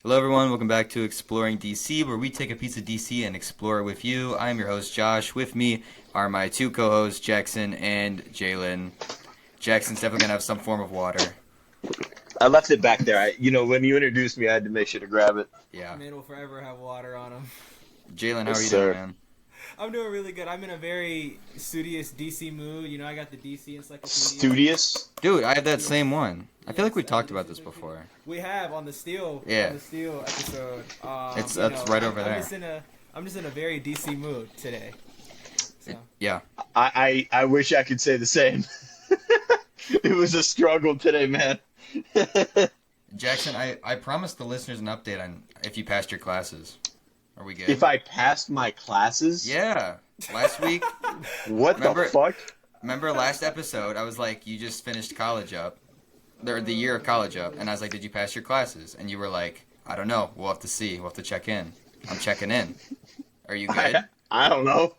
Hello, everyone. Welcome back to Exploring DC, where we take a piece of DC and explore it with you. I'm your host, Josh. With me are my two co-hosts, Jackson and Jalen. Jackson's definitely going to have some form of water. I left it back there. When you introduced me, I had to make sure to grab it. Yeah. Man will forever have water on him. Jalen, how Yes, are you doing, sir. man? I'm doing really good. I'm in a very studious DC mood. You know, I got the DC encyclopedia. Studious. Dude, I have that Yes. same one. I feel like we Yes, I have talked the about DC this encyclopedia. before. We have on the Steel Yeah. episode. It's You that's know, right I'm, over I'm there. just in a very DC mood today. So Yeah. I wish I could say the same. It was a struggle today, man. Jackson, I promised the listeners an update on if you passed your classes. Are we If good? I passed my classes, Yeah. Last week, what the remember fuck? remember last episode, I was like, you just finished college up. The year of college up, and I was like, "Did you pass your classes?" And you were like, "I don't know. We'll have to see. We'll have to check in." I'm checking in. Are you I good? I don't know.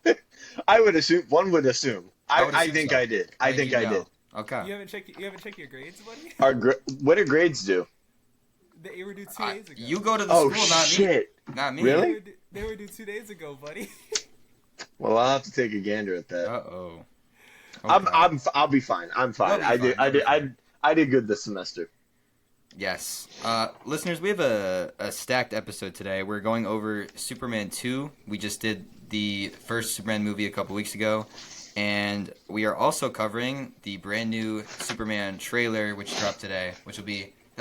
I would assume one would assume. I I would I assume think so. I did. I I think think you I know. did. Okay. you haven't checked your grades, buddy? What do grades do? They were due 2 days ago. You go to the Oh school, not me. shit! Not me. Really? They were due 2 days ago, buddy. Well, I'll have to take a gander at that. Uh-oh. I'm Okay. I'm I'll be fine. I'm You'll fine. be I did fine. I You'll be did fine. I did good this semester. Yes. Listeners, we have a stacked episode today. We're going over Superman 2. We just did the first Superman movie a couple weeks ago. And we are also covering the brand new Superman trailer, which dropped today, that'll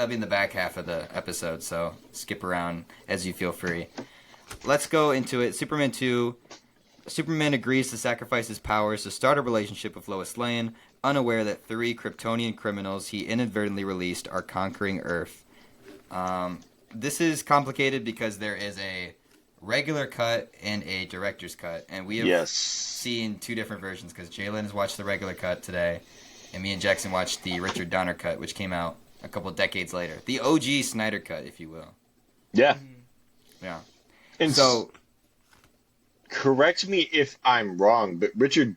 be in the back half of the episode, so skip around as you feel free. Let's go into it. Superman 2. Superman agrees to sacrifice his powers to start a relationship with Lois Lane, unaware that three Kryptonian criminals he inadvertently released are conquering Earth. This is complicated because there is a regular cut and a director's cut, and we have Yes. seen two different versions because Jalen has watched the regular cut today, and me and Jackson watched the Richard Donner cut, which came out a couple decades later. The OG Snyder cut, if you will. Yeah. Yeah. And So, correct me if I'm wrong, but Richard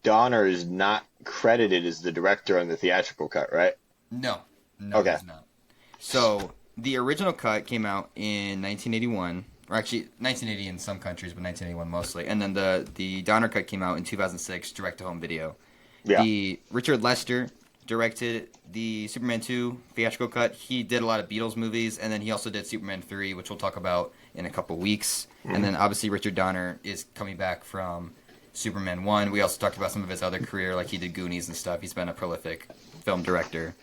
Donner is not credited as the director on the theatrical cut, right? no. No, Okay. he's not. So, the original cut came out in 1981, or actually 1980 in some countries, but 1981 mostly. And then the Donner cut came out in 2006, direct-to-home video. Yeah. The Richard Lester directed the Superman 2 theatrical cut. He did a lot of Beatles movies, and then he also did Superman 3, which we'll talk about in a couple weeks. And then obviously Richard Donner is coming back from Superman 1. We also talked about some of his other career, like he did Goonies and stuff. He's been a prolific film director.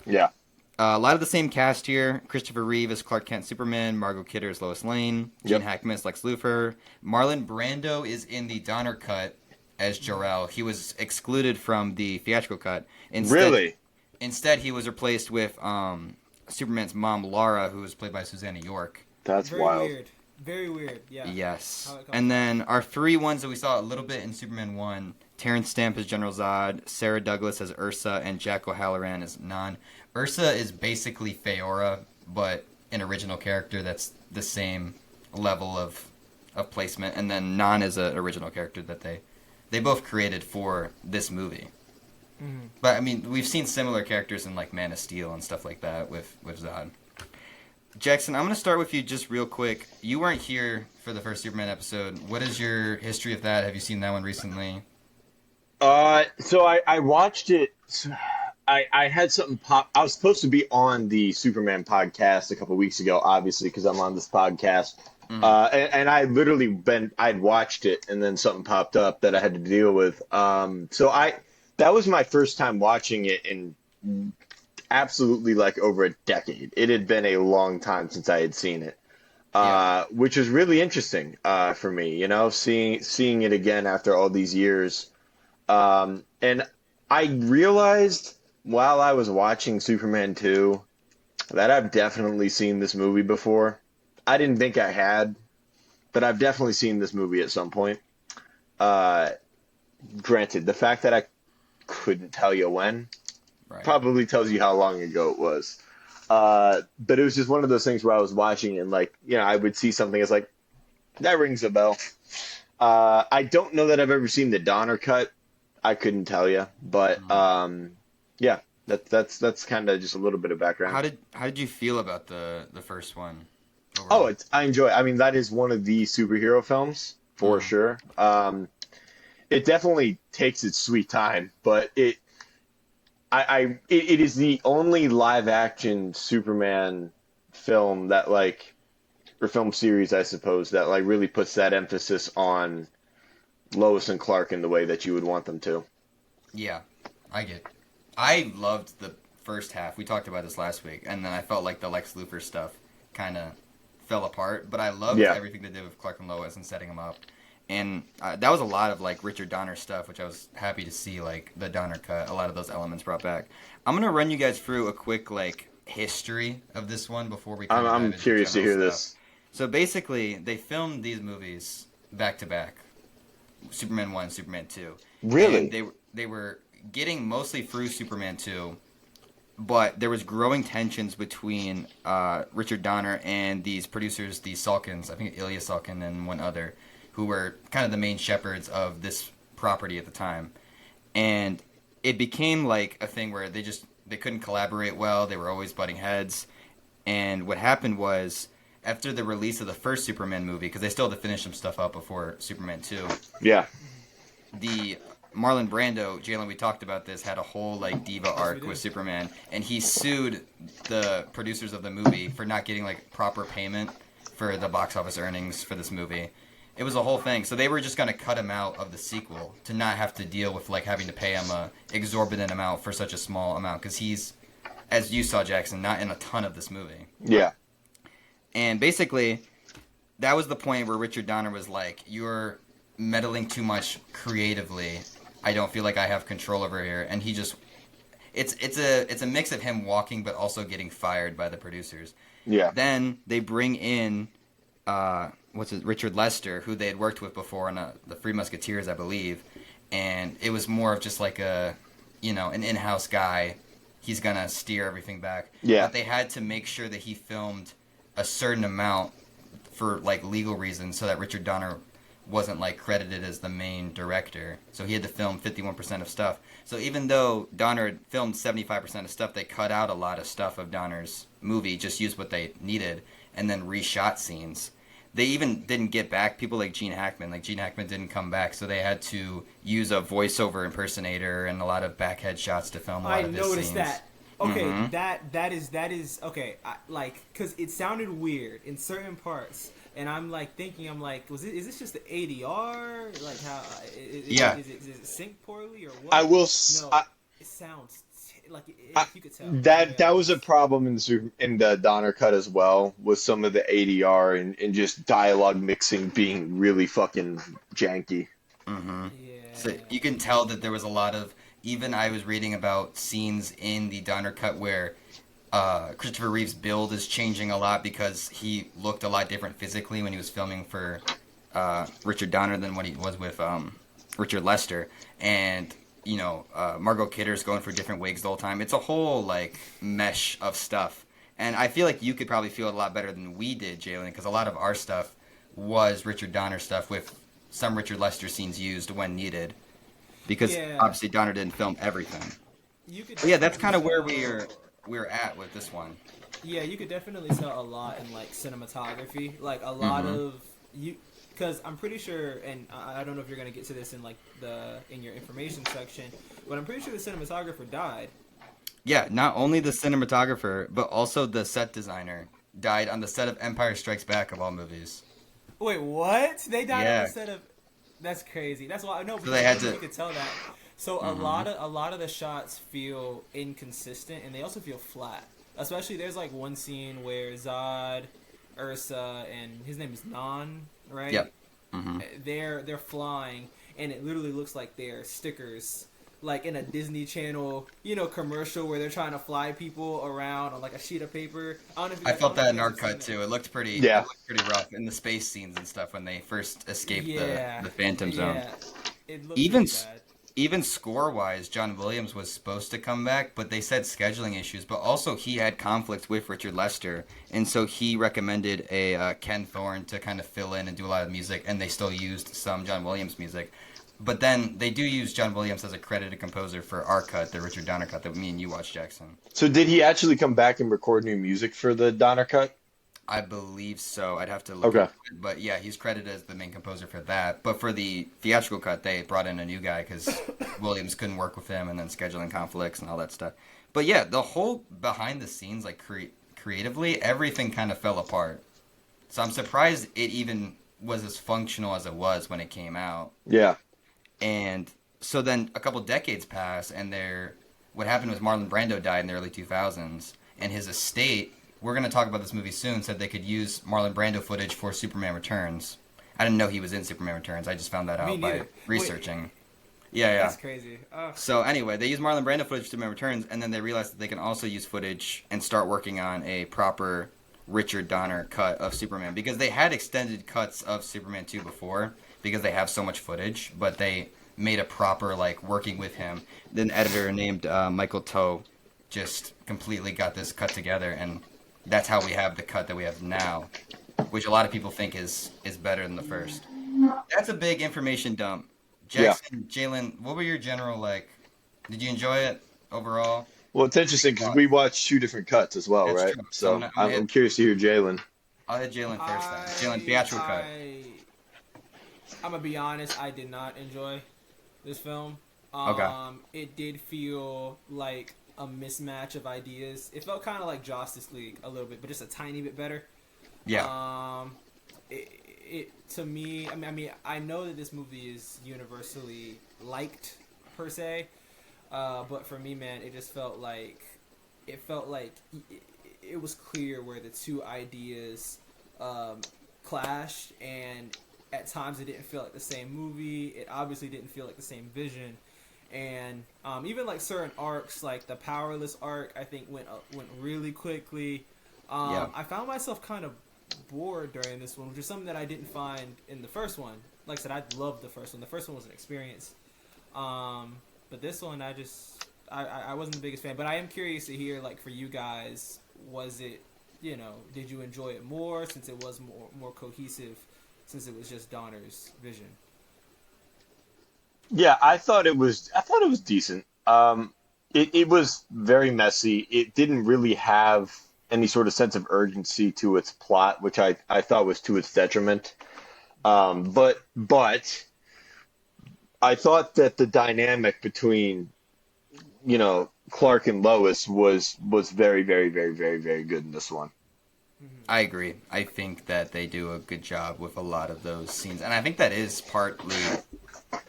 Yeah. A lot of the same cast here. Christopher Reeve as Clark Kent Superman, Margot Kidder as Lois Lane, Gene Yep. Hackman as Lex Luthor. Marlon Brando is in the Donner cut as Jor-El. He was excluded from the theatrical cut. Really? Instead, he was replaced with Superman's mom, Laura, who was played by Susanna York. That's Very wild. weird. Very weird. Yeah. Yes. How it comes And then our three ones that we saw a little bit in Superman 1, Terrence Stamp as General Zod, Sarah Douglas as Ursa, and Jack O'Halloran as Non. Ursa is basically Feora, but an original character that's the same level of placement. And then Non is an original character that they both created for this movie. Mhm. But I mean, we've seen similar characters in like Man of Steel and stuff like that with Zod. Jackson, I'm going to start with you just real quick. You weren't here for the first Superman episode. What is your history of that? Have you seen that one recently? So I watched it. I had something pop. I was supposed to be on the Superman podcast a couple weeks ago, obviously, because I'm on this podcast. Mm-hmm. And I literally I'd watched it, and then something popped up that I had to deal with. That was my first time watching it in absolutely like over a decade. It had been a long time since I had seen it, Yeah. which was really interesting for me. You know, seeing it again after all these years. And I realized while I was watching Superman 2 that I've definitely seen this movie before. I didn't think I had, but I've definitely seen this movie at some point. Uh, Granted, the fact that I couldn't tell you when Right. probably tells you how long ago it was. But it was just one of those things where I was watching and like, I would see something as like, that rings a bell. I don't know that I've ever seen the Donner cut. I couldn't tell you, but Mhm. yeah, that's kind of just a little bit of background. How did you feel about the first one? Oh, overall? I enjoy it. I mean, that is one of the superhero films for Mm. sure. It definitely takes its sweet time, but it is the only live action Superman film that like, or film series, I suppose, that like really puts that emphasis on Lois and Clark in the way that you would want them to. Yeah, I loved the first half. We talked about this last week, and then I felt like the Lex Luthor stuff kind of fell apart. But I loved Yeah. everything they did with Clark and Lois and setting them up, and that was a lot of like Richard Donner stuff, which I was happy to see. Like the Donner cut, a lot of those elements brought back. I'm gonna run you guys through a quick like history of this one before we kind of I'm dive into curious to general hear stuff. this. So basically, they filmed these movies back to back, Superman 1, Superman 2. And Really? they were getting mostly through Superman 2, but there was growing tensions between Richard Donner and these producers, these Salkins, I think Ilya Salkin and one other, who were kind of the main shepherds of this property at the time. And it became like a thing where they couldn't collaborate well, they were always butting heads. And what happened was after the release of the first Superman movie, because they still had to finish some stuff up before Superman 2, Yeah. the Marlon Brando, Jalen, we talked about this, had a whole like diva Yes, we arc did. with Superman, and he sued the producers of the movie for not getting like proper payment for the box office earnings for this movie. It was a whole thing. So they were just going to cut him out of the sequel to not have to deal with like having to pay him a exorbitant amount for such a small amount, because he's, as you saw, Jackson, not in a ton of this movie. Yeah. And basically, that was the point where Richard Donner was like, "You're meddling too much creatively. I don't feel like I have control over here." And he just, it's a mix of him walking but also getting fired by the producers. Yeah. Then they bring in Richard Lester, who they had worked with before on the Three Musketeers, I believe, and it was more of just like an in-house guy. He's gonna steer everything back. Yeah. But they had to make sure that he filmed a certain amount for like legal reasons, so that Richard Donner wasn't like credited as the main director. So he had to film 51% of stuff. So even though Donner had filmed 75% of stuff, they cut out a lot of stuff of Donner's movie, just used what they needed, and then reshot scenes. They even didn't get back people like Gene Hackman. Like Gene Hackman didn't come back, so they had to use a voiceover impersonator and a lot of backhead shots to film a lot I of his noticed scenes. that. Okay, Mhm. that is okay. Because it sounded weird in certain parts, and I'm like thinking, is this just the ADR? Like how? Yeah. Is it synced poorly or what? I will. No, it sounds like you could tell. That was a problem in the Donner cut as well, with some of the ADR and just dialogue mixing being really fucking janky. Mm-hmm. Yeah. So you can tell that there was a lot of, even I was reading about scenes in the Donner cut where Christopher Reeve's build is changing a lot because he looked a lot different physically when he was filming for Richard Donner than what he was with Richard Lester. And, Margot Kidder's going for different wigs the whole time. It's a whole, like, mesh of stuff. And I feel like you could probably feel it a lot better than we did, Jalen, because a lot of our stuff was Richard Donner stuff with some Richard Lester scenes used when needed. Because obviously Donner didn't film everything. But yeah, that's kind of where we're at with this one. Yeah, you could definitely tell a lot in like cinematography, like a lot of you, because I'm pretty sure, and I don't know if you're gonna get to this in like in your information section, but I'm pretty sure the cinematographer died. Yeah, not only the cinematographer, but also the set designer died on the set of Empire Strikes Back, of all movies. Wait, what? They died Yeah. on the set of. That's crazy. That's why I know. So they had to. You could tell that. So a lot of the shots feel inconsistent, and they also feel flat. Especially there's like one scene where Zod, Ursa, and his name is Nan, right? Yep. Mm-hmm. They're flying, and it literally looks like they're stickers, like in a Disney Channel, commercial where they're trying to fly people around on like a sheet of paper. I felt that in our cut too. It looked pretty. Yeah. It looked pretty rough in the space scenes and stuff when they first escaped Yeah. the Phantom Zone. Yeah. It looked Even really bad. Even score-wise, John Williams was supposed to come back, but they said scheduling issues. But also, he had conflict with Richard Lester, and so he recommended a Ken Thorne to kind of fill in and do a lot of music, and they still used some John Williams music. But then they do use John Williams as a credited composer for our cut, the Richard Donner cut that me and you watched, Jackson. So did he actually come back and record new music for the Donner cut? I believe so. I'd have to look Okay. into it. But yeah, he's credited as the main composer for that. But for the theatrical cut, they brought in a new guy because Williams couldn't work with him and then scheduling conflicts and all that stuff. But yeah, the whole behind the scenes, like creatively, everything kind of fell apart. So I'm surprised it even was as functional as it was when it came out. Yeah. And so then a couple decades pass, and what happened was Marlon Brando died in the early 2000s, and his estate, we're going to talk about this movie soon, said they could use Marlon Brando footage for Superman Returns. I didn't know he was in Superman Returns. I just found that Me out by neither. researching. Wait, Yeah. that's crazy. So anyway, they use Marlon Brando footage for Superman Returns, and then they realized that they can also use footage and start working on a proper Richard Donner cut of Superman, because they had extended cuts of Superman 2 before because they have so much footage, but they made a proper, like, working with him. Then an editor named Michael Toe just completely got this cut together, and that's how we have the cut that we have now, which a lot of people think is better than the first. That's a big information dump. Yeah. Jackson, Jalen, what were your general, like, did you enjoy it overall? Well, it's interesting because we watched two different cuts as well, That's right? true. So So I'm curious to hear Jalen. I'll hit Jalen first then. Jalen, I, theatrical cut. I'm gonna be honest. I did not enjoy this film. Okay. It did feel like a mismatch of ideas. It felt kind of like Justice League a little bit, but just a tiny bit better. Yeah. It to me. I know that this movie is universally liked per se, but for me, man, it just felt like it was clear where the two ideas clashed, and at times it didn't feel like the same movie. It obviously didn't feel like the same vision, and even like certain arcs, like the Powerless arc, I think went really quickly. Yeah. I found myself kind of bored during this one, which is something that I didn't find in the first one. Like I said, I loved the first one. The first one was an experience, but this one I wasn't the biggest fan. But I am curious to hear, like, for you guys, was it, did you enjoy it more since it was more cohesive, since it was just Donner's vision? Yeah, I thought it was decent. It was very messy. It didn't really have any sort of sense of urgency to its plot, which I thought was to its detriment. But I thought that the dynamic between, Clark and Lois was very, very, very, very, very good in this one. I agree. I think that they do a good job with a lot of those scenes. And I think that is partly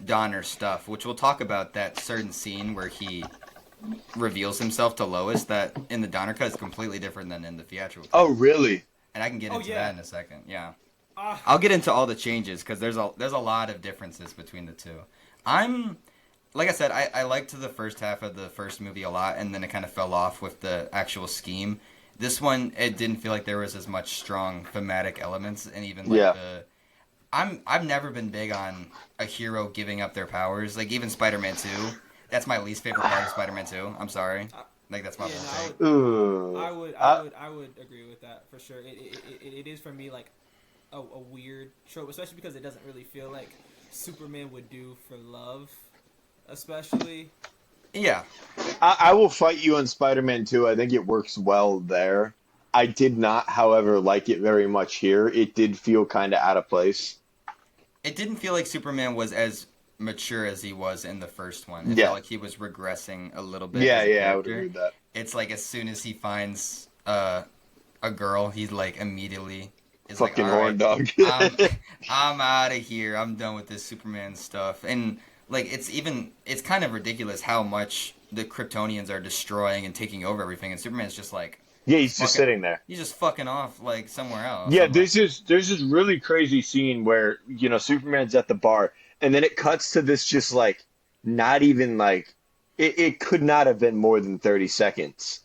Donner stuff, which we'll talk about, that certain scene where he reveals himself to Lois, that in the Donner cut is completely different than in the theatrical cut. Oh, really? And I can get into yeah. that in a second. Yeah. Ah. I'll get into all the changes because there's a lot of differences between the two. Like I said, I liked the first half of the first movie a lot, and then it kind of fell off with the actual scheme. This one, it didn't feel like there was as much strong thematic elements, and even like Yeah. I've never been big on a hero giving up their powers. Like even Spider-Man 2, that's my least favorite part of Spider-Man 2. I'm sorry. Like that's my Yeah, whole take. Ooh. I would agree with that for sure. It is for me like a weird trope, especially because it doesn't really feel like Superman would do for love, especially. Yeah. I will fight you on Spider-Man 2. I think it works well there. I did not, however, like it very much here. It did feel kind of out of place. It didn't feel like Superman was as mature as he was in the first one. It Yeah. felt like he was regressing a little bit Yeah, as a yeah, I would character. agree with that. It's like as soon as he finds a girl, he's like immediately is Fucking like, all horn right, dog. I'm out of here. I'm done with this Superman stuff. And like it's kind of ridiculous how much the Kryptonians are destroying and taking over everything, and Superman's just like Yeah, he's just fucking, sitting there. he's just fucking off like somewhere else. Yeah, I'm like, there's this really crazy scene where, Superman's at the bar, and then it cuts to this just like not even like it could not have been more than 30 seconds.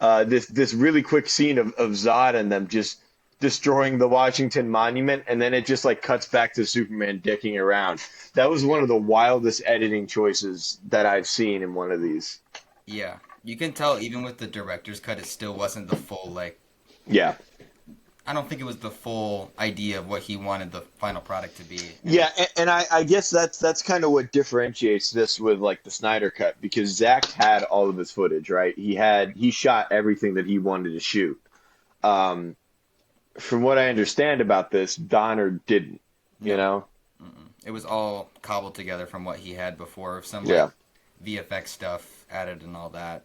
This really quick scene of Zod and them just destroying the Washington Monument, and then it just like cuts back to Superman dicking around. That was one of the wildest editing choices that I've seen in one of these. yeah, you can tell even with the director's cut, it still wasn't the full like. Yeah. I don't think it was the full idea of what he wanted the final product to be. Yeah, and I guess that's kind of what differentiates this with like the Snyder cut, because Zack had all of his footage, right? He shot everything that he wanted to shoot. Um, from what I understand about this, Donner didn't. You No. know? It was all cobbled together from what he had before, some like Yeah. VFX stuff added and all that.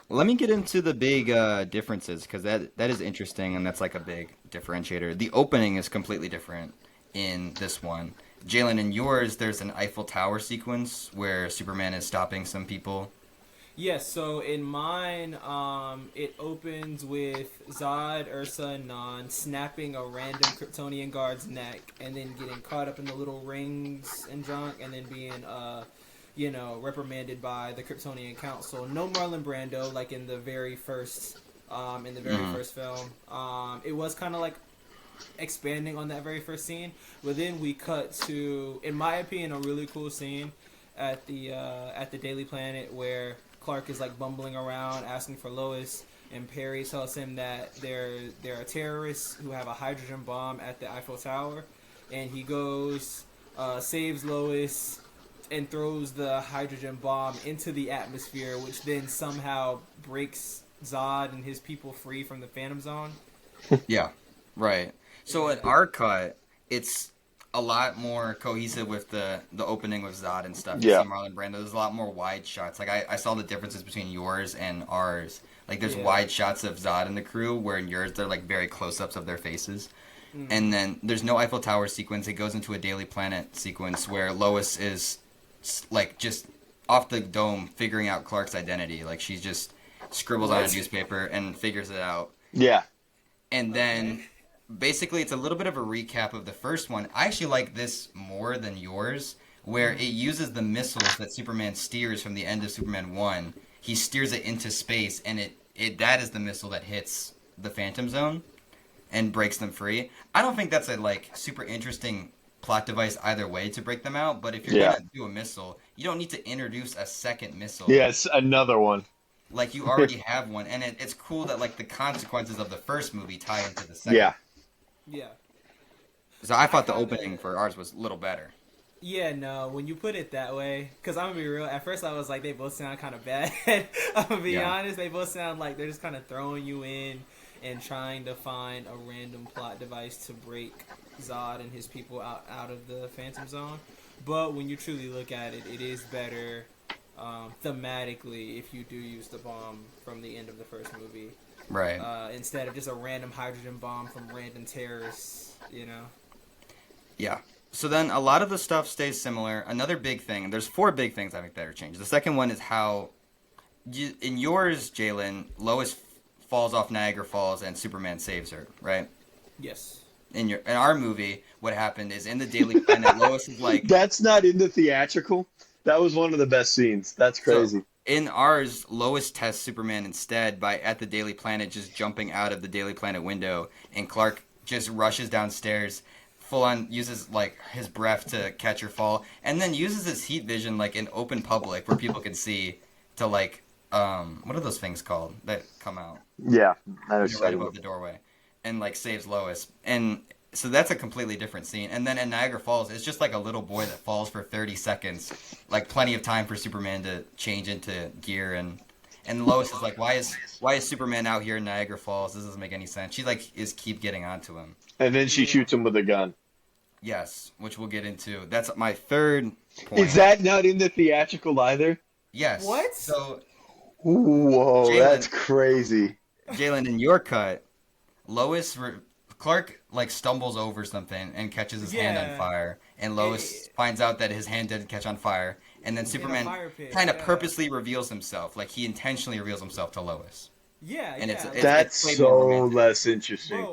Let me get into the big differences because that is interesting and that's like a big differentiator. The opening is completely different in this one. Jalen, in yours, there's an Eiffel Tower sequence where Superman is stopping some people. Yes, so in mine, it opens with Zod, Ursa, and Nan snapping a random Kryptonian guard's neck and then getting caught up in the little rings and junk and then being, reprimanded by the Kryptonian Council. No Marlon Brando, like in the very first film. It was kind of like expanding on that very first scene, but then we cut to, in my opinion, a really cool scene at the Daily Planet where Clark is like bumbling around asking for Lois, and Perry tells him that there are terrorists who have a hydrogen bomb at the Eiffel Tower, and he goes, saves Lois, and throws the hydrogen bomb into the atmosphere, which then somehow breaks Zod and his people free from the Phantom Zone. Yeah, right. So in our cut, it's a lot more cohesive with the opening with Zod and stuff. You see Yeah. Marlon Brando. There's a lot more wide shots. Like I saw the differences between yours and ours. Like there's Yeah. wide shots of Zod and the crew, where in yours they're like very close ups of their faces. Mm. And then there's no Eiffel Tower sequence. It goes into a Daily Planet sequence where Lois is like just off the dome figuring out Clark's identity. Like she just scribbles on a What? newspaper and figures it out. Yeah. And then basically it's a little bit of a recap of the first one. I actually like this more than yours, where it uses the missiles that Superman steers from the end of Superman 1. He steers it into space, and it that is the missile that hits the Phantom Zone and breaks them free. I don't think that's a like super interesting plot device either way to break them out, but if you're Yeah. gonna do a missile, you don't need to introduce a second missile. Yes, another one. Like you already have one, and it's cool that like the consequences of the first movie tie into the second. Yeah. Yeah. So I thought the kinda- opening for ours was a little better. Yeah, no, when you put it that way, because I'm gonna be real, at first I was like, they both sound kind of bad. I'm gonna be Yeah. honest, they both sound like they're just kind of throwing you in and trying to find a random plot device to break Zod and his people out of the Phantom Zone. But when you truly look at it, it is better thematically if you do use the bomb from the end of the first movie. Right. Instead of just a random hydrogen bomb from random terrorists, Yeah. So then a lot of the stuff stays similar. Another big thing, there's 4 big things I think that are changed. The second one is how, in yours, Jalen, Lois falls off Niagara Falls and Superman saves her, right? Yes. In our movie, what happened is in the Daily Planet, Lois is like, That's not in the theatrical. That was one of the best scenes. That's crazy. So, in ours, Lois tests Superman instead by at the Daily Planet just jumping out of the Daily Planet window, and Clark just rushes downstairs, full on uses like his breath to catch her fall, and then uses his heat vision like in open public where people can see to like what are those things called that come out? Yeah, I know what You're you're right talking above about. the doorway, and like saves Lois. And so that's a completely different scene. And then in Niagara Falls, it's just like a little boy that falls for 30 seconds, like plenty of time for Superman to change into gear. And Lois is like, why is Superman out here in Niagara Falls? This doesn't make any sense. She like keep getting onto him. And then she shoots him with a gun. Yes, which we'll get into. That's my third point. Is that not in the theatrical either? Yes. What? So Whoa, Jalen- that's crazy. Jalen, in your cut, Clark like stumbles over something and catches his hand on Yeah. fire, and Lois finds out that his hand didn't catch on fire, and then a Superman fire pit, kind of yeah. purposely reveals himself, like he intentionally reveals himself to Lois. Yeah, And yeah. That's way more so romantic. less interesting.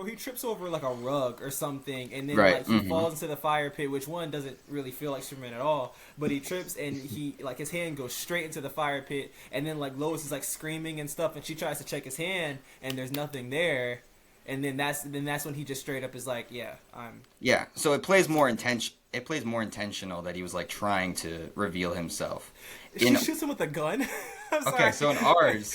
He trips over like a rug or something, and then Right, like he mhm. falls into the fire pit, which one doesn't really feel like Superman at all. But he trips and he like his hand goes straight into the fire pit, and then like Lois is like screaming and stuff, and she tries to check his hand, and there's nothing there, and then that's when he just straight up is like, yeah, I'm. Yeah, so it plays more intentional that he was like trying to reveal himself. She shoots him with a gun. I'm Okay, sorry. so in ours,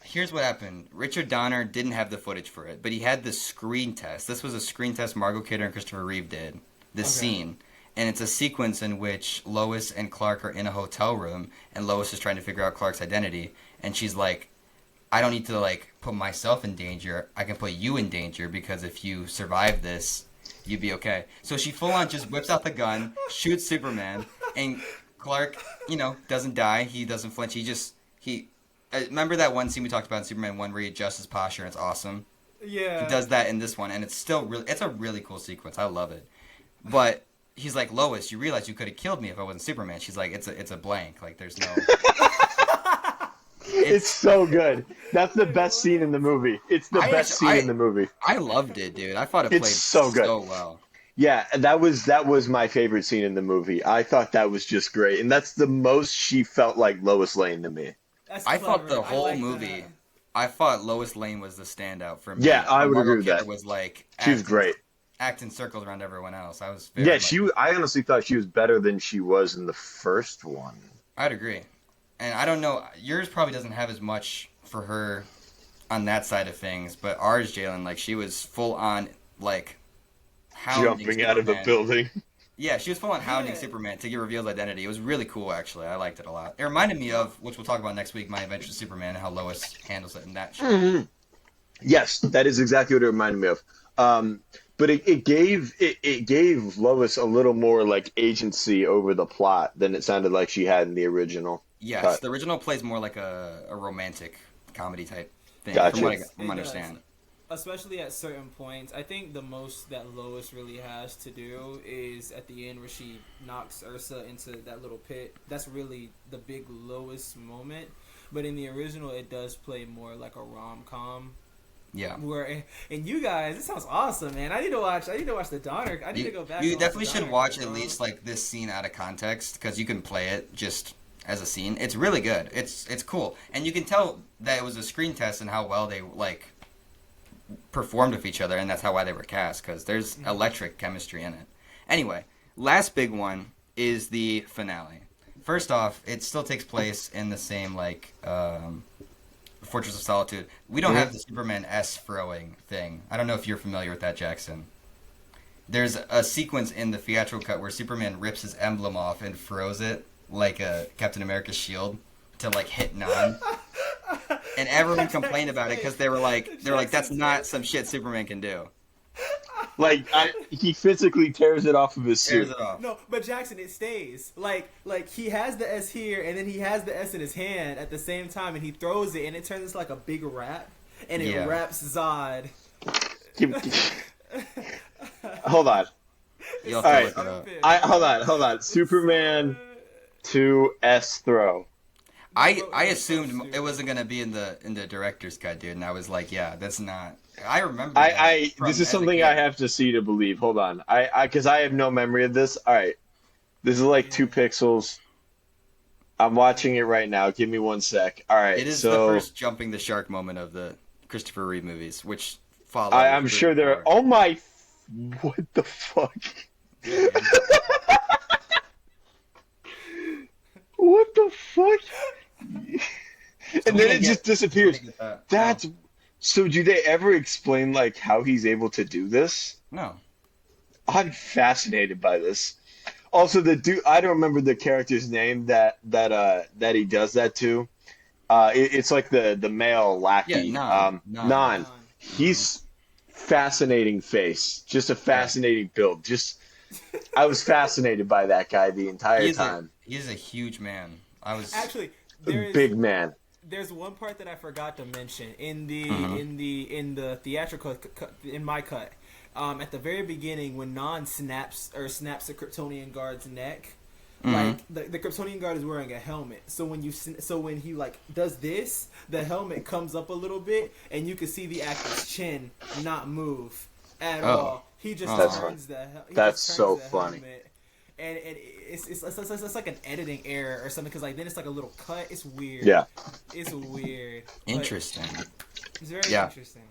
here's what happened. Richard Donner didn't have the footage for it, but he had the screen test. This was a screen test Margot Kidder and Christopher Reeve did. This Okay. scene. And it's a sequence in which Lois and Clark are in a hotel room, and Lois is trying to figure out Clark's identity, and she's like, I don't need to like put myself in danger. I can put you in danger because if you survive this, you'd be okay. So she full on just whips out the gun, shoots Superman, and Clark, doesn't die. He doesn't flinch. He remember that one scene we talked about in Superman 1 where he adjusts his posture and it's awesome? Yeah. He does that in this one, and it's a really cool sequence. I love it. But he's like, Lois, you realize you could have killed me if I wasn't Superman. She's like, it's a blank. Like, there's no... It's so good. That's the best scene in the movie. It's the best scene in the movie. I loved it, dude. I thought it played so good. So well. Yeah, that was my favorite scene in the movie. I thought that was just great, and that's the most she felt like Lois Lane to me. I thought the whole movie. That. I thought Lois Lane was the standout for me. Yeah, I would agree with that. Was like she was great. Acting circles around everyone else. I was. I honestly thought she was better than she was in the first one. I'd agree, and I don't know. Yours probably doesn't have as much for her on that side of things, but ours, Jalen, like she was full on like hounding jumping out of a building. Yeah, she was full on hounding Superman to get reveal his identity. It was really cool, actually. I liked it a lot. It reminded me of, which we'll talk about next week, My Adventures with Superman and how Lois handles it in that show. Mm-hmm. Yes, that is exactly what it reminded me of. But it gave Lois a little more like agency over the plot than it sounded like she had in the original. Yes, cut. The original plays more like a romantic comedy type thing. Gotcha. From understand. Especially at certain points. I think the most that Lois really has to do is at the end where she knocks Ursa into that little pit. That's really the big Lois moment. But in the original, it does play more like a rom-com. Yeah. And you guys, it sounds awesome, man. I need to watch the Donner. I need to go back. You definitely should watch at least like this scene out of context because you can play it just as a scene. It's really good. It's cool, and you can tell that it was a screen test and how well they like performed with each other, and that's why they were cast because there's electric chemistry in it. Anyway, last big one is the finale. First off, it still takes place in the same like Fortress of Solitude. We don't have the Superman S throwing thing. I don't know if you're familiar with that, Jackson. There's a sequence in the theatrical cut where Superman rips his emblem off and throws it like a Captain America's shield to like hit Non. And everyone complained about it because they were like, that's not some shit Superman can do. Like he physically tears it off of his suit. Tears it off. No, but Jackson, it stays. Like he has the S here, and then he has the S in his hand at the same time, and he throws it, and it turns into like a big wrap, and it wraps Zod. Hold on. All right. Hold on. Superman 2 S throw. I assumed it wasn't gonna be in the director's cut, dude, and I was like, yeah, that's not. I remember. This is something I have to see to believe. Hold on, because I have no memory of this. All right, this is like 2 pixels. I'm watching it right now. Give me 1 sec. All right, it is the first jumping the shark moment of the Christopher Reeve movies, which follow. I'm sure there. Oh my! What the fuck? What the fuck? And then it just disappears. That's so. Do they ever explain like how he's able to do this? No. I'm fascinated by this. Also, the dude, I don't remember the character's name that he does that to. It's like the male lackey. Yeah, Non. He's fascinating face. Just a fascinating build. I was fascinated by that guy the entire time. He's a huge man. Actually big man. There's one part that I forgot to mention in the theatrical in my cut. At the very beginning, when Non snaps the Kryptonian guard's neck, like the Kryptonian guard is wearing a helmet. So when he like does this, the helmet comes up a little bit, and you can see the actor's chin not move at all. He just turns the helmet. That's so funny. And it's like an editing error or something because like then it's like a little cut. It's weird. Yeah. It's weird. Interesting. It's very interesting.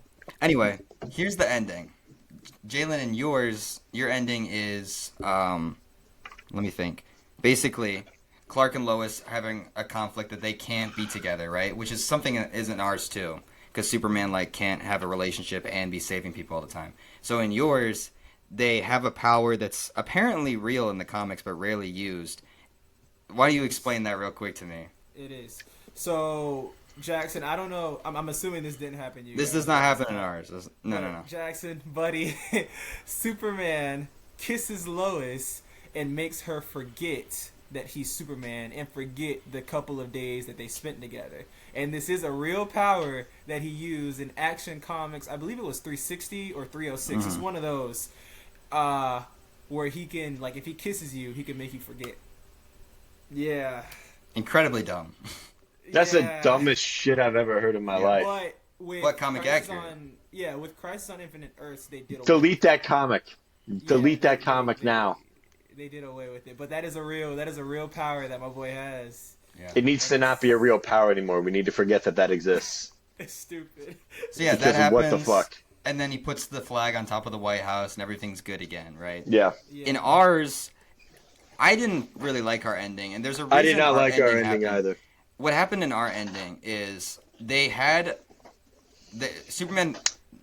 Anyway, here's the ending. Jalen, and your ending is let me think. Basically, Clark and Lois having a conflict that they can't be together, right? Which is something that isn't ours too, because Superman like can't have a relationship and be saving people all the time. So in yours, they have a power that's apparently real in the comics but rarely used. Why don't you explain that real quick to me? It is. So Jackson, I don't know. I'm assuming this didn't happen to you. This guys. does not happen in ours. No. Jackson, buddy, Superman kisses Lois and makes her forget that he's Superman and forget the couple of days that they spent together. And this is a real power that he used in Action Comics. I believe it was 360 or 306. It's one of those where he can, like, if he kisses you, he can make you forget. Yeah. Incredibly dumb. That's the dumbest shit I've ever heard in my life. But with What comic Crisis accurate? with Crisis on Infinite Earths, they did away Delete that comic. Delete that comic now. They did away with it, but that is a real power that my boy has. Yeah. It needs to not be a real power anymore. We need to forget that exists. It's stupid. So yeah, Because that happens. what the fuck? And then he puts the flag on top of the White House, and everything's good again, right? Yeah. In ours, I didn't really like our ending, and there's a reason I did not like our ending happened. either. What happened in our ending is they had Superman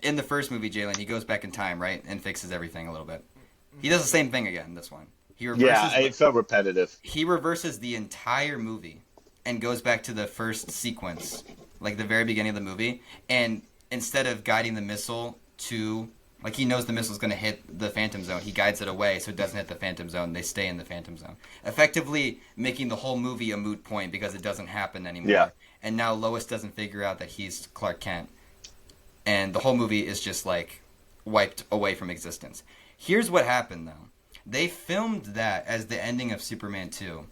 in the first movie, Jalen. He goes back in time, right, and fixes everything a little bit. He does the same thing again. This one, he reverses. Yeah, it felt repetitive. He reverses the entire movie and goes back to the first sequence, like the very beginning of the movie, and instead of guiding the missile to, like, he knows the missile's going to hit the Phantom Zone, he guides it away so it doesn't hit the Phantom Zone. They stay in the Phantom Zone, effectively making the whole movie a moot point because it doesn't happen anymore. Yeah. And now Lois doesn't figure out that he's Clark Kent, and the whole movie is just like wiped away from existence. Here's what happened though: they filmed that as the ending of Superman 2,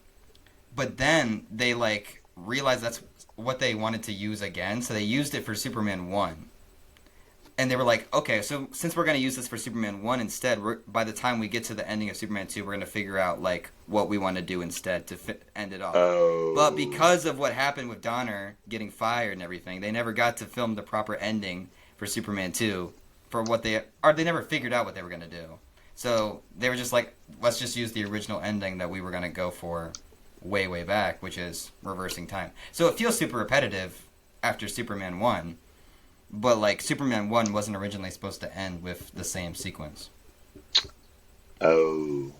but then they like realized that's what they wanted to use again, so they used it for Superman 1. And they were like, okay, so since we're going to use this for Superman 1 instead, by the time we get to the ending of Superman 2, we're going to figure out like what we want to do instead to end it off. Oh. But because of what happened with Donner getting fired and everything, they never got to film the proper ending for Superman 2 for what they never figured out what they were going to do. So they were just like, let's just use the original ending that we were going to go for way, way back, which is reversing time. So it feels super repetitive after Superman 1, but like Superman 1 wasn't originally supposed to end with the same sequence. Oh.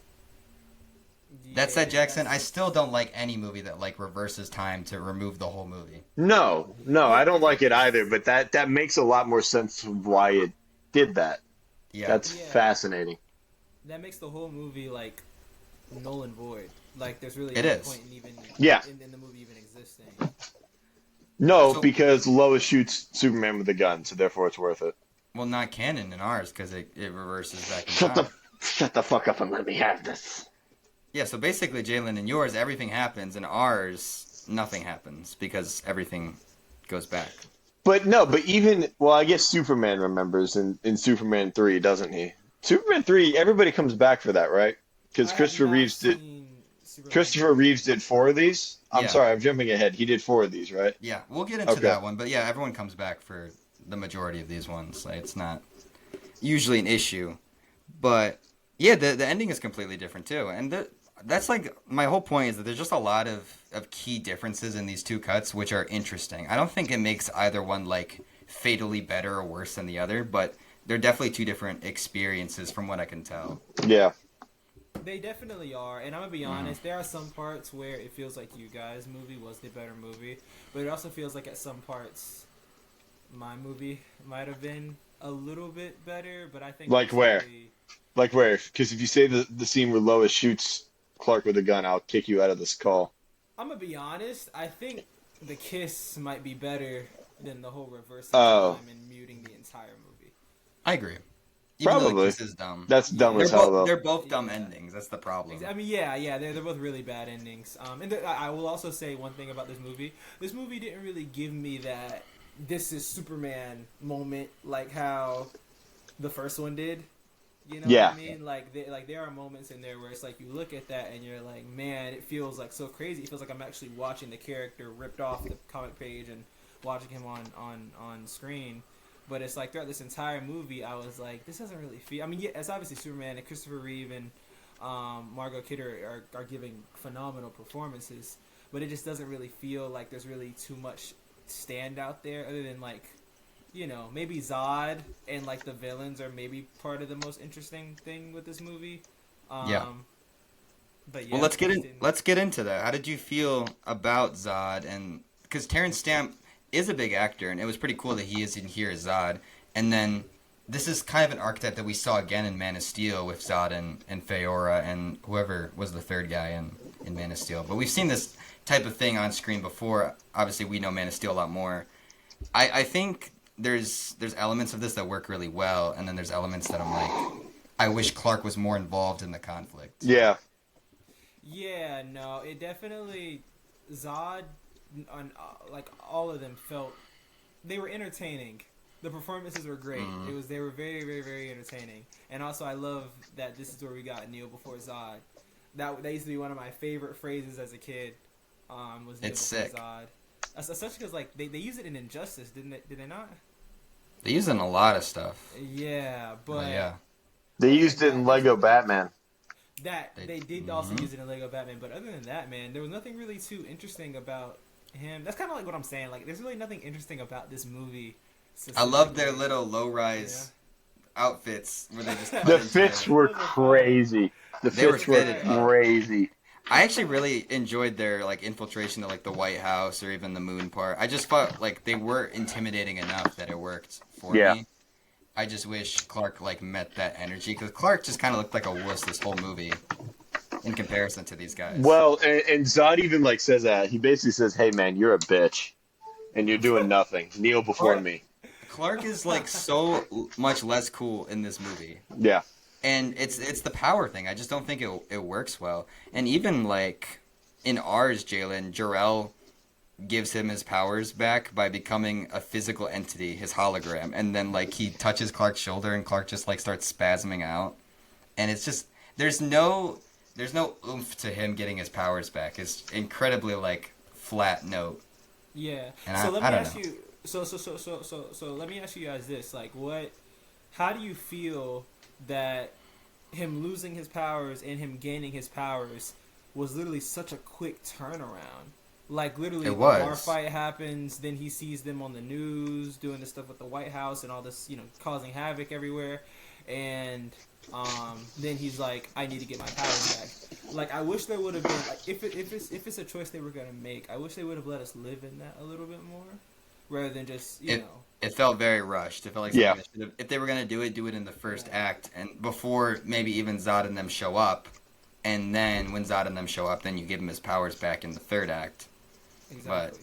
That said, Jackson, I still don't like any movie that like reverses time to remove the whole movie. No, I don't like it either, but that makes a lot more sense of why it did that. Yeah. That's fascinating. That makes the whole movie like null and void. Like there's really It no is. point in even in the movie even existing. No, So- because Lois shoots Superman with a gun, so therefore it's worth it. Well, not canon in ours because it reverses back in time. Shut the fuck up and let me have this. Yeah, so basically, Jalen, in yours, everything happens. In ours, nothing happens because everything goes back. But even, well, I guess Superman remembers in Superman 3, doesn't he? Superman 3, everybody comes back for that, right? Because Christopher Reeves did 4 of these. I'm Yeah. sorry, I'm jumping ahead. He did 4 of these, right? Yeah, we'll get into Okay. that one. But yeah, everyone comes back for the majority of these ones. Like, it's not usually an issue. But yeah, the ending is completely different too. And that's like my whole point is that there's just a lot of key differences in these two cuts, which are interesting. I don't think it makes either one like fatally better or worse than the other, but they're definitely two different experiences from what I can tell. Yeah. They definitely are, and I'm gonna be honest. There are some parts where it feels like you guys' movie was the better movie, but it also feels like at some parts my movie might have been a little bit better. But I think Like where? Like where? Because if you say the scene where Lois shoots Clark with a gun, I'll kick you out of this call. I'm gonna be honest. I think the kiss might be better than the whole reversing Oh. time and muting the entire movie. I agree. Even though Probably. Kiss is dumb. That's dumb They're as hell, both, though. they're both dumb Yeah. endings. That's the problem. I mean, yeah, they're both really bad endings. And I will also say one thing about this movie. This movie didn't really give me that this is Superman moment like how the first one did. You know Yeah. what I mean? Like there are moments in there where it's like you look at that and you're like, man, it feels like so crazy. It feels like I'm actually watching the character ripped off the comic page and watching him on screen. But it's like throughout this entire movie, I was like, this doesn't really feel. I mean, yeah, it's obviously Superman and Christopher Reeve and Margot Kidder are giving phenomenal performances, but it just doesn't really feel like there's really too much stand out there other than like, you know, maybe Zod and like the villains are maybe part of the most interesting thing with this movie. Yeah. But yeah. Well, let's get into that. How did you feel about Zod? And because Terrence Stamp, is a big actor, and it was pretty cool that he is in here as Zod. And then this is kind of an archetype that we saw again in Man of Steel with Zod and Feora and whoever was the third guy in Man of Steel. But we've seen this type of thing on screen before. Obviously, we know Man of Steel a lot more. I think there's elements of this that work really well, and then there's elements that I'm like, I wish Clark was more involved in the conflict. Yeah. Yeah, no, it definitely Zod, on like all of them felt they were entertaining. The performances were great. They were very, very, very entertaining. And also, I love that this is where we got Kneel before Zod. That used to be one of my favorite phrases as a kid. Was Kneel It's before sick. Zod. Especially because like they use it in Injustice, didn't they? Did they not? They use it in a lot of stuff. Yeah, but Yeah. They used it in Lego Batman. They did also use it in Lego Batman. But other than that, man, there was nothing really too interesting about him. That's kind of like what I'm saying. Like, there's really nothing interesting about this movie. I love their little low-rise outfits where they just The fits were crazy. They were The fits were fitted up. crazy. I actually really enjoyed their like infiltration of like the White House or even the moon part. I just felt like they were intimidating enough that it worked for me. I just wish Clark like met that energy because Clark just kind of looked like a wuss this whole movie in comparison to these guys. Well, and Zod even like says that. He basically says, "Hey man, you're a bitch, and you're doing nothing. Kneel before me." Clark is like so much less cool in this movie. Yeah. And it's the power thing. I just don't think it works well. And even like in ours, Jor-El gives him his powers back by becoming a physical entity, his hologram, and then like he touches Clark's shoulder and Clark just like starts spasming out. And it's just there's no oomph to him getting his powers back. It's incredibly like flat note. Yeah. And so let me ask know. you. So let me ask you guys this: like, how do you feel that him losing his powers and him gaining his powers was literally such a quick turnaround? Like, literally, the bar fight happens, then he sees them on the news doing this stuff with the White House and all this, causing havoc everywhere, and then he's like, I need to get my powers back. Like, I wish there would have been, like, if it's a choice they were gonna make, I wish they would have let us live in that a little bit more, rather than just, It felt very rushed. It felt like something that should have, if they were going to do it in the first act, and before maybe even Zod and them show up, and then when Zod and them show up, then you give him his powers back in the third act. Exactly.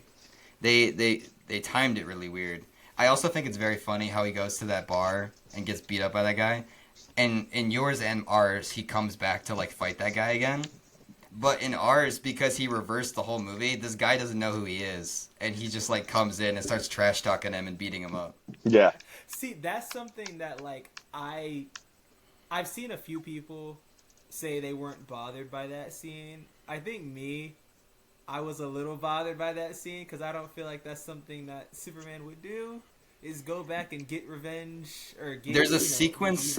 But they timed it really weird. I also think it's very funny how he goes to that bar and gets beat up by that guy, and in yours and ours, he comes back to like fight that guy again. But in ours, because he reversed the whole movie, this guy doesn't know who he is. And he just, like, comes in and starts trash-talking him and beating him up. Yeah. See, that's something that, like, I've seen a few people say they weren't bothered by that scene. I think I was a little bothered by that scene because I don't feel like that's something that Superman would do, is go back and get revenge or get... There's a sequence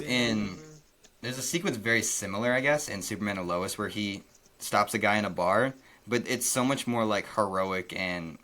There's a sequence very similar, I guess, in Superman and Lois where he stops a guy in a bar, but it's so much more like heroic and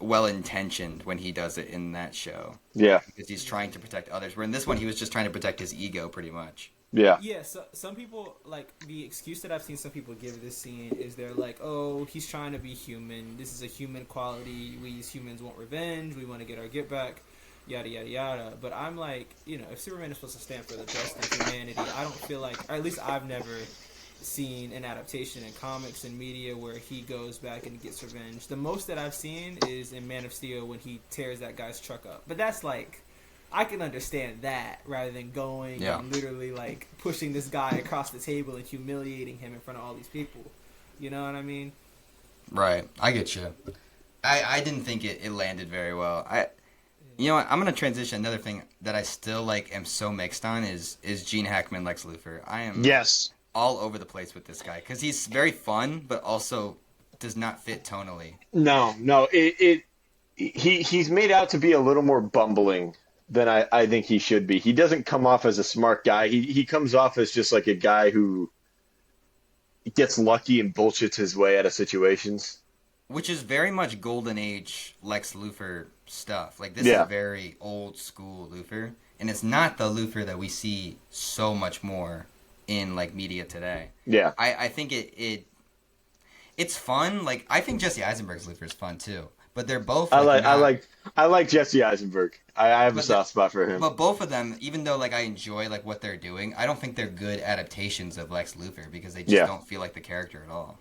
well-intentioned when he does it in that show. Yeah. Because he's trying to protect others. Where in this one, he was just trying to protect his ego, pretty much. Yeah. Yeah, so some people, like, the excuse that I've seen some people give this scene is they're like, oh, he's trying to be human. This is a human quality. We as humans want revenge. We want to get our get back. Yada, yada, yada. But I'm like, if Superman is supposed to stand for the best of humanity, I don't feel like, or at least I've never seen an adaptation in comics and media where he goes back and gets revenge. The most that I've seen is in Man of Steel when he tears that guy's truck up. But that's like, I can understand that rather than going and literally like pushing this guy across the table and humiliating him in front of all these people. You know what I mean? Right. I get you. I didn't think it landed very well. You know what? I'm gonna transition. Another thing that I still like am so mixed on is Gene Hackman Lex Luthor. I am all over the place with this guy because he's very fun, but also does not fit tonally. No, he's made out to be a little more bumbling than I think he should be. He doesn't come off as a smart guy. He comes off as just like a guy who gets lucky and bullshits his way out of situations. Which is very much Golden Age Lex Luthor stuff. Like, this is very old school Luthor. And it's not the Luthor that we see so much more in, like, media today. Yeah. I think it's fun. Like, I think Jesse Eisenberg's Luthor is fun, too. but they're both I like like I not. like I like Jesse Eisenberg. I have a But the, soft spot for him. but both of them, even though like I enjoy like what they're doing, I don't think they're good adaptations of Lex Luthor because they just Yeah, don't feel like the character at all.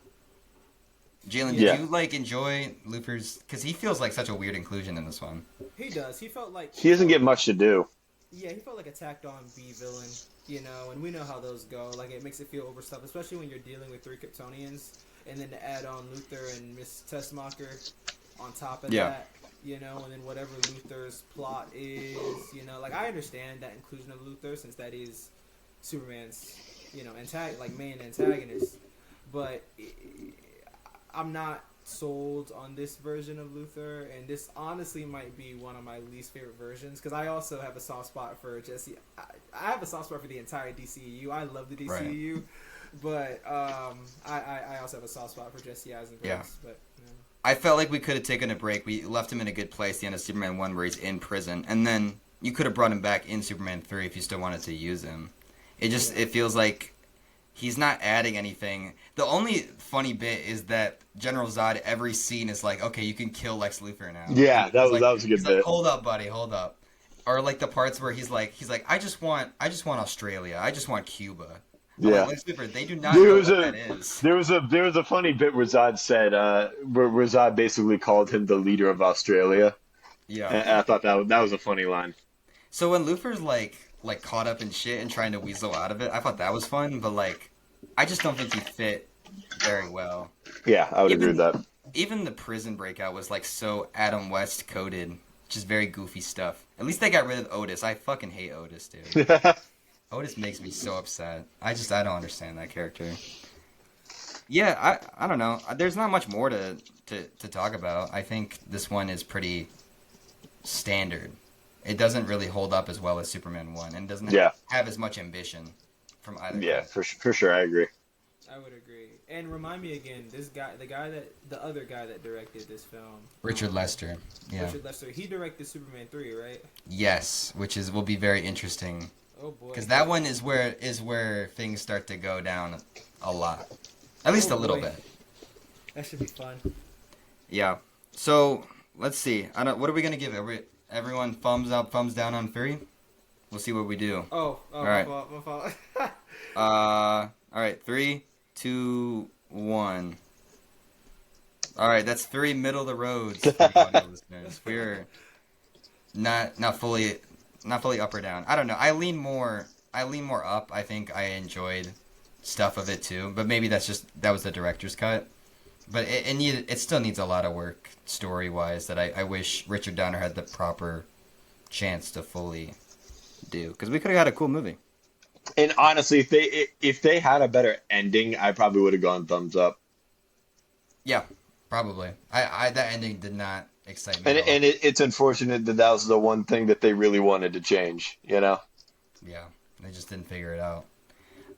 Jalen, did Yeah, yeah. you like enjoy Luthor's? Because he feels like such a weird inclusion in this one. he does. He felt like He doesn't get much to do. yeah, he felt like a tacked on B villain, you know, and we know how those go. Like it makes it feel overstuffed, especially when you're dealing with three Kryptonians, and then to add on Luthor and Miss Tessmacher on top of Yeah. that, you know, and then whatever Luthor's plot is, you know, like I understand that inclusion of Luthor since that is Superman's, you know, main antagonist, but I'm not sold on this version of Luthor, and this honestly might be one of my least favorite versions because I also have a soft spot for Jesse. I have a soft spot for the entire DCEU. I love the DCEU, Right. but I also have a soft spot for Jesse Eisenberg. Yeah. But you know. I felt like we could have taken a break. We left him in a good place at the end of Superman 1 where he's in prison. And then you could have brought him back in Superman 3 if you still wanted to use him. It feels like he's not adding anything. The only funny bit is that General Zod, every scene is like, okay, you can kill Lex Luthor now. Yeah, And that he's was a good he's like, bit. hold up, buddy, hold up. Or like the parts where he's like, I just want Australia. I just want Cuba. I'm Yeah. like, Lex Luthor, they do not There know was what a that is. there was a funny bit where Zod said where Zod basically called him the leader of Australia. Yeah. And I thought that was a funny line. So when Luthor's like caught up in shit and trying to weasel out of it, I thought that was fun, but like I just don't think he fit very well. Yeah, I would agree with that. Even the prison breakout was like so Adam West coded, just very goofy stuff. At least they got rid of Otis. I fucking hate Otis, dude. Otis makes me so upset. I don't understand that character. Yeah, I don't know. There's not much more to talk about. I think this one is pretty standard. It doesn't really hold up as well as Superman 1 and doesn't Yeah. have as much ambition from either. Yeah, cut. for sure, I agree. I would agree. And remind me again, the other guy that directed this film, Richard Lester. Yeah. Richard Lester, he directed Superman 3, right? Yes, which will be very interesting Oh boy. because that one is where things start to go down a lot, at least Oh, a little boy. bit. That should be fun. Yeah. So let's see. What are we gonna give everyone? Thumbs up, thumbs down on 3. We'll see what we do. Oh, All right. my fault. All right. 3, 2, 1. All right. That's 3 middle of the roads. For you audio listeners. We're not fully up or down. I don't know. I lean more up. I think I enjoyed stuff of it too, but maybe that was the director's cut. But it still needs a lot of work story wise that I wish Richard Donner had the proper chance to fully do, because we could have had a cool movie. And honestly, if they had a better ending, I probably would have gone thumbs up. Yeah, probably. I that ending did not excite me And at all. it's unfortunate that was the one thing that they really wanted to change. You know? Yeah, they just didn't figure it out.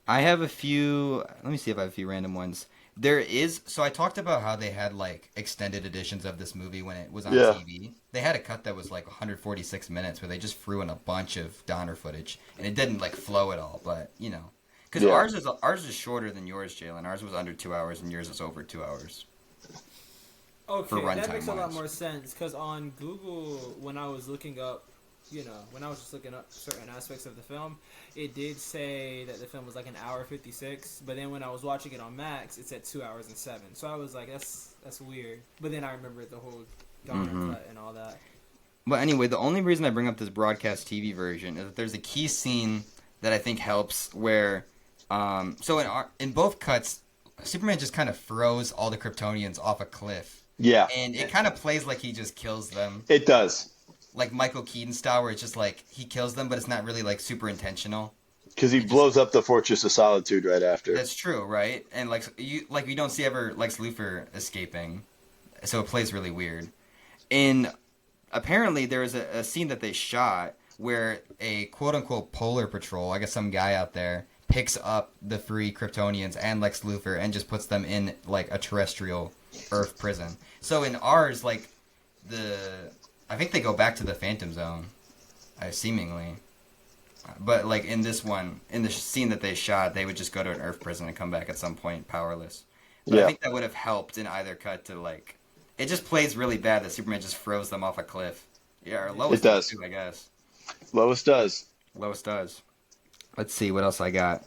I have a few. Let me see if I have a few random ones. So I talked about how they had like extended editions of this movie when it was on Yeah. TV. They had a cut that was like 146 minutes where they just threw in a bunch of Donner footage, and it didn't like flow at all. But you know, because Yeah. ours is shorter than yours, Jalen. Ours was under 2 hours, and yours is over 2 hours. Okay, For that runtime makes a lot wise. more sense because on Google, when I was looking up, when I was just looking up certain aspects of the film, it did say that the film was like an hour 56. But then when I was watching it on Max, it said 2 hours and 7. So I was like, that's weird. But then I remembered the whole Donner cut and all that. But anyway, the only reason I bring up this broadcast TV version is that there's a key scene that I think helps where, so in both cuts, Superman just kind of throws all the Kryptonians off a cliff. Yeah. And it kind of plays like he just kills them. It does. Like Michael Keaton style, where it's just like he kills them, but it's not really like super intentional. Because he blows up the Fortress of Solitude right after. That's true, right? And like you don't see ever Lex Luthor escaping, so it plays really weird. And apparently there was a scene that they shot where a quote unquote polar patrol, I guess some guy out there, picks up the 3 Kryptonians and Lex Luthor and just puts them in like a terrestrial Earth prison. So in ours, like I think they go back to the Phantom Zone, seemingly. But like in this one, in the scene that they shot, they would just go to an Earth prison and come back at some point powerless. But Yeah. I think that would have helped in either cut to like it just plays really bad that Superman just throws them off a cliff. Yeah, or It Lois does does. too, I guess. Lois does. Lois does. Let's see what else I got.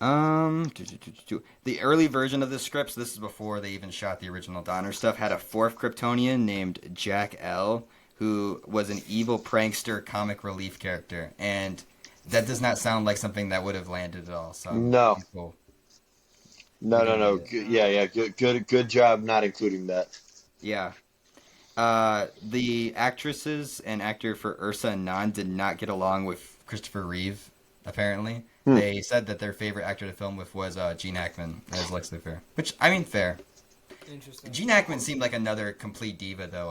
The early version of the scripts, this is before they even shot the original Donner stuff, had a fourth Kryptonian named Jack L, who was an evil prankster comic relief character, and that does not sound like something that would have landed at all. So No. I'm cool. No, We no, didn't no. get it. Yeah. Good job not including that. Yeah. The actresses and actor for Ursa and Nan did not get along with Christopher Reeve, apparently. Hmm. They said that their favorite actor to film with was Gene Hackman as Lex Luthor. Which, I mean, fair. Interesting. Gene Hackman seemed like another complete diva, though,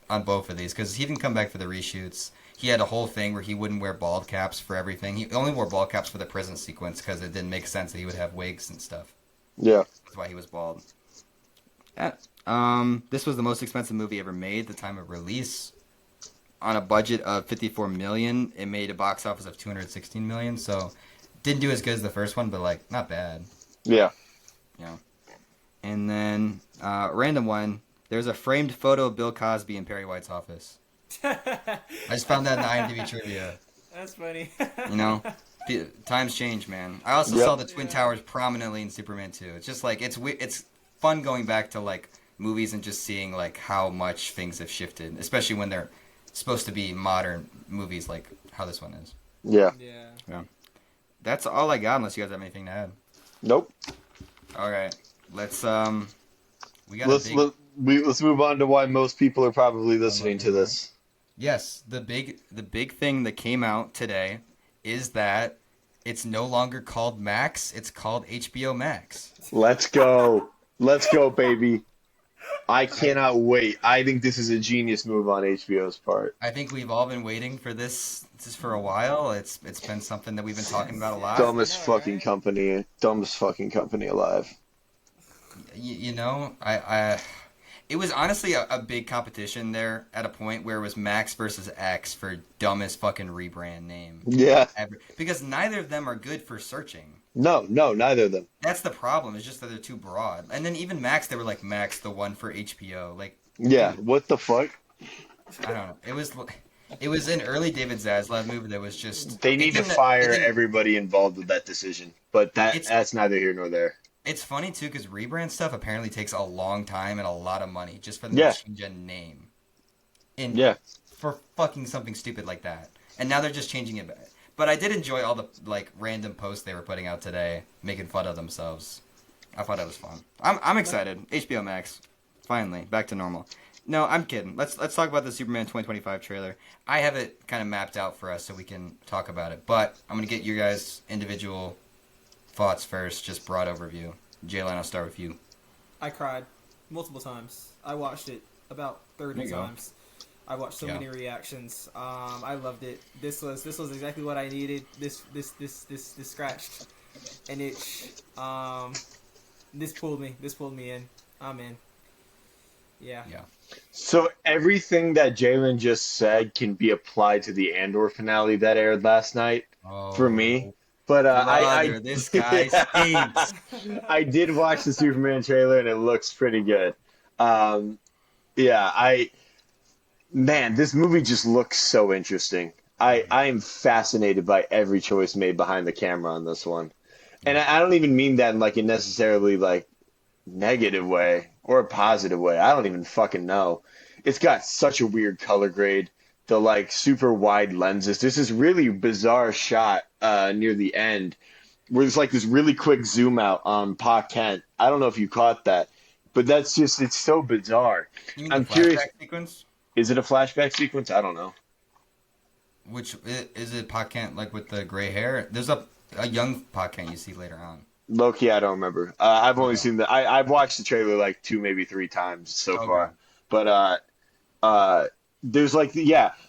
on both of these, because he didn't come back for the reshoots. He had a whole thing where he wouldn't wear bald caps for everything. He only wore bald caps for the prison sequence because it didn't make sense that he would have wigs and stuff. Yeah. That's why he was bald. This was the most expensive movie ever made at the time of release. On a budget of $54 million, it made a box office of $216 million. So, didn't do as good as the first one, but like not bad. Yeah. Yeah. And then random one. There's a framed photo of Bill Cosby in Perry White's office. I just found that in the IMDb trivia. That's funny. You know, times change, man. I also saw the Twin Towers prominently in Superman 2. It's just like it's fun going back to like movies and just seeing like how much things have shifted, especially when they're supposed to be modern movies like how this one is. Yeah. Yeah. That's all I got, unless you guys have anything to add. Nope. All right, let's we got let's move on to why most people are probably listening to this. Yes, the big thing that came out today is that it's no longer called Max, it's called HBO Max. Let's go. Let's go, baby. I cannot wait. I think this is a genius move on HBO's part. I think we've all been waiting for this for a while. It's been something that we've been talking about a lot. Dumbest I know, fucking right? company. Dumbest fucking company alive. You know, it was honestly a big competition there at a point where it was Max versus X for dumbest fucking rebrand name Yeah. ever. Because neither of them are good for searching. No, neither of them. That's the problem. It's just that they're too broad. And then even Max, they were like Max, the one for HBO. Like, Yeah. What the fuck? I don't know. It was an early David Zaslav move that was just. They need to fire everybody involved with that decision. But that's neither here nor there. It's funny too because rebrand stuff apparently takes a long time and a lot of money just for them to change a name. For fucking something stupid like that. And now they're just changing it back. But I did enjoy all the like random posts they were putting out today, making fun of themselves. I thought it was fun. I'm excited. HBO Max, finally back to normal. No, I'm kidding. Let's talk about the Superman 2025 trailer. I have it kind of mapped out for us so we can talk about it. But I'm gonna get your guys' individual thoughts first, just broad overview. Jalen, I'll start with you. I cried multiple times. I watched it about 30 times. I watched so many reactions. I loved it. This was exactly what I needed. This scratched an itch. This pulled me in. I'm in. Yeah. So everything that Jalen just said can be applied to the Andor finale that aired last night for me. But Brother, this guy stinks. I did watch the Superman trailer and it looks pretty good. Man, this movie just looks so interesting. I am fascinated by every choice made behind the camera on this one. And I don't even mean that in like a necessarily like negative way or a positive way. I don't even fucking know. It's got such a weird color grade. The like super wide lenses. This is really bizarre shot near the end where there's like this really quick zoom out on Pa Kent. I don't know if you caught that, but that's just, it's so bizarre. You mean I'm the curious. flashback sequence? Is it a flashback sequence? I don't know. Which is it? Pa Kent like with the gray hair? There's a young Pa Kent you see later on. Low-key, I don't remember. I've only seen the. I've watched the trailer like 2, maybe 3 times so far. But there's like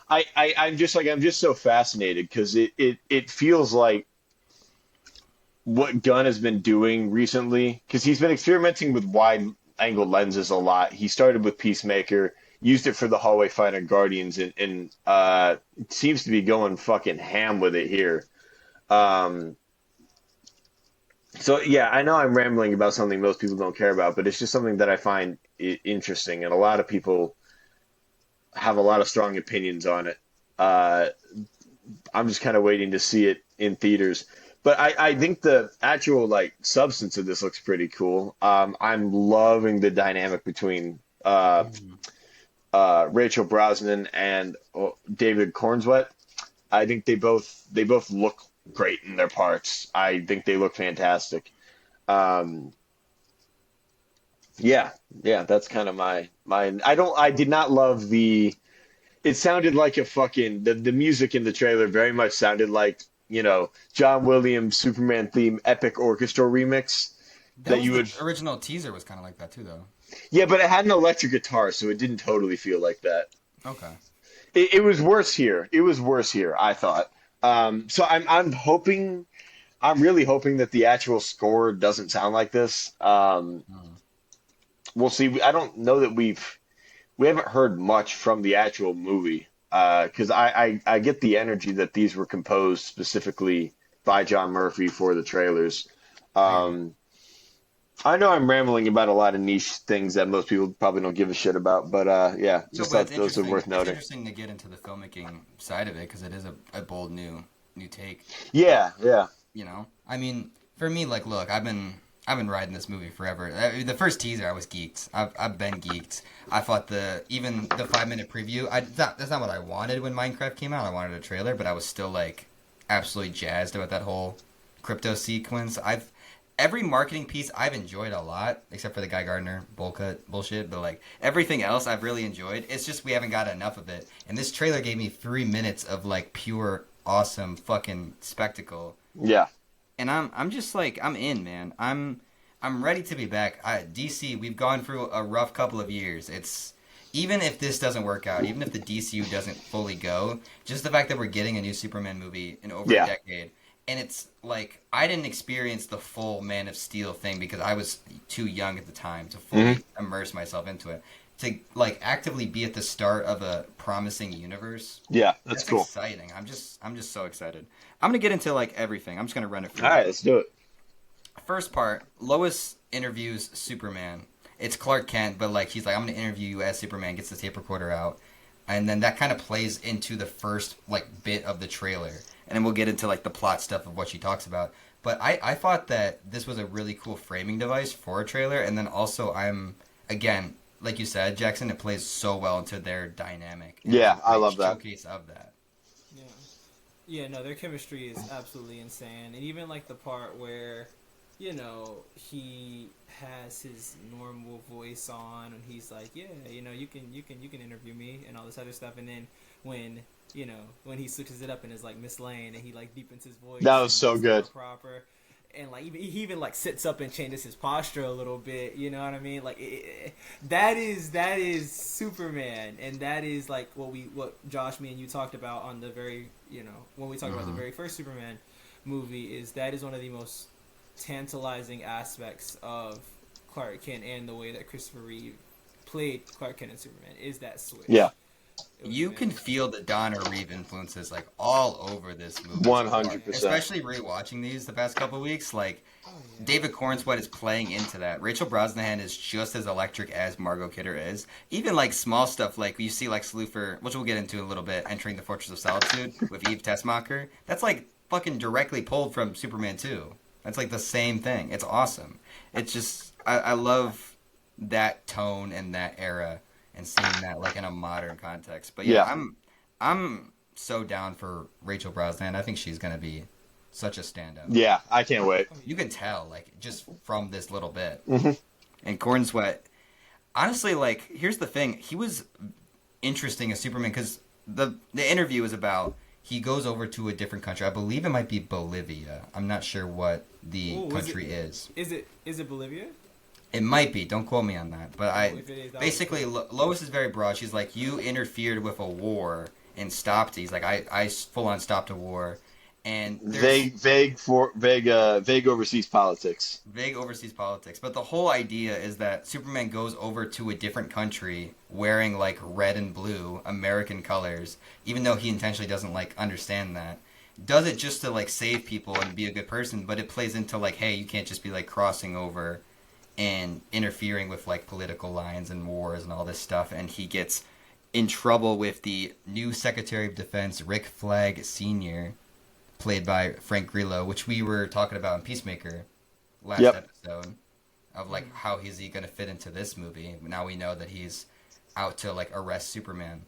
I'm just so fascinated because it feels like what Gunn has been doing recently because he's been experimenting with wide angle lenses a lot. He started with Peacemaker, used it for the hallway fight on Guardians, and seems to be going fucking ham with it here. So yeah, I know I'm rambling about something most people don't care about, but it's just something that I find interesting, and a lot of people have a lot of strong opinions on it. Uh, I'm just kind of waiting to see it in theaters. But I think the actual like substance of this looks pretty cool. I'm loving the dynamic between Mhm. Rachel Brosnan and David Cornswet. I think they both look great in their parts. I think they look fantastic. Um, yeah, yeah, that's kind of my. I did not love the. It sounded like a fucking the music in the trailer very much sounded like John Williams Superman theme epic orchestra remix That that was you the would. original teaser was kind of like that too, though. Yeah, but it had an electric guitar, so it didn't totally feel like that. Okay. It was worse here. It was worse here, I thought. So I'm hoping, I'm really hoping that the actual score doesn't sound like this. Mm. We'll see. I don't know that we haven't heard much from the actual movie because I get the energy that these were composed specifically by John Murphy for the trailers. I get it. Um, I know I'm rambling about a lot of niche things that most people probably don't give a shit about, but yeah, No, just but it's thought those are interesting. worth It's noting. interesting to get into the filmmaking side of it because it is a bold new take. Yeah, yeah, You know, I mean, for me, like, look, I've been riding this movie forever. The first teaser, I was geeked. I've been geeked. I thought even the 5 minute preview. That's not what I wanted when Minecraft came out. I wanted a trailer, but I was still like absolutely jazzed about that whole crypto sequence. Every marketing piece I've enjoyed a lot, except for the Guy Gardner bullshit. But like everything else, I've really enjoyed. It's just we haven't got enough of it. And this trailer gave me 3 minutes of like pure awesome fucking spectacle, yeah, and I'm just like I'm in, man. I'm ready to be back. DC, we've gone through a rough couple of years. It's even if this doesn't work out, even if the DCU doesn't fully go, just the fact that we're getting a new Superman movie in over a yeah, decade, and it's like I didn't experience the full Man of Steel thing because I was too young at the time to hmm fully immerse myself into it. To like actively be at the start of a promising universe, yeah. That's that's cool. exciting. I'm just so excited. I'm gonna get into like everything. I'm just gonna run it All through. right, let's do it. First part, Lois interviews Superman. It's Clark Kent, but like he's like, I'm gonna interview you as Superman. Gets the tape recorder out, and then that kind of plays into the first like bit of the trailer, and then we'll get into like the plot stuff of what she talks about. But I thought that this was a really cool framing device for a trailer, and then also I'm again like you said, Jackson, it plays so well into their dynamic, and it's a Yeah, I great love that. showcase of that. Yeah. Yeah, no, their chemistry is absolutely insane. And even like the part where, he has his normal voice on and he's like, "Yeah, you can interview me," and all this other stuff. And then when, when he switches it up and is like Miss Lane and he like deepens his That voice was and so makes it more good. proper. And like he even like sits up and changes his posture a little bit, you know what I mean? Like that is Superman, and that is like what Josh, me and you talked about on the very, when we talked about the Hmm. very first Superman movie, is that is one of the most tantalizing aspects of Clark Kent and the way that Christopher Reeve played Clark Kent and Superman is that Yeah, switch. It was You can amazing. feel the Donner Reeve influences like all over this movie one so far. hundred Yeah. percent. Especially rewatching these the past couple weeks, like Oh yeah. David Cornsweet is playing into that. Rachel Brosnahan is just as electric as Margot Kidder is. Even like small stuff like you see like Sloofer, which we'll get into in a little bit, entering the Fortress of Solitude with Eve Tessmacher. That's like fucking directly pulled from Superman 2. That's like the same thing. It's awesome. It's just I love that tone and that era and seeing that like in a modern context. But yeah, Yeah, I'm so down for Rachel Brosnahan. I think she's gonna be such a standout. yeah. I can't wait. Oh You yeah. can tell like just from this little bit. Hmm. And Corn Sweat, honestly, like here's the thing: he was interesting as Superman because the interview is about he goes over to a different country. I believe it might be Bolivia. I'm not sure what the Oh, country is. is it Bolivia? It might be. Don't quote me on that. But Oh, I if it is, that would be basically cool. Lois is very broad. She's like, you interfered with a war and stopped it. He's like, I full on stopped a war, and there's Vague overseas politics. vague overseas politics. But the whole idea is that Superman goes over to a different country wearing like red and blue American colors, even though he intentionally doesn't like understand that. does it just to like save people and be a good person, but it plays into like, hey, you can't just be like crossing over and interfering with like political lines and wars and all this stuff. And he gets in trouble with the new Secretary of Defense, Rick Flag Sr., played by Frank Grillo, which we were talking about in Peacemaker last Yep. episode, of like how is he going to fit into this movie. Now we know that he's out to like arrest Superman.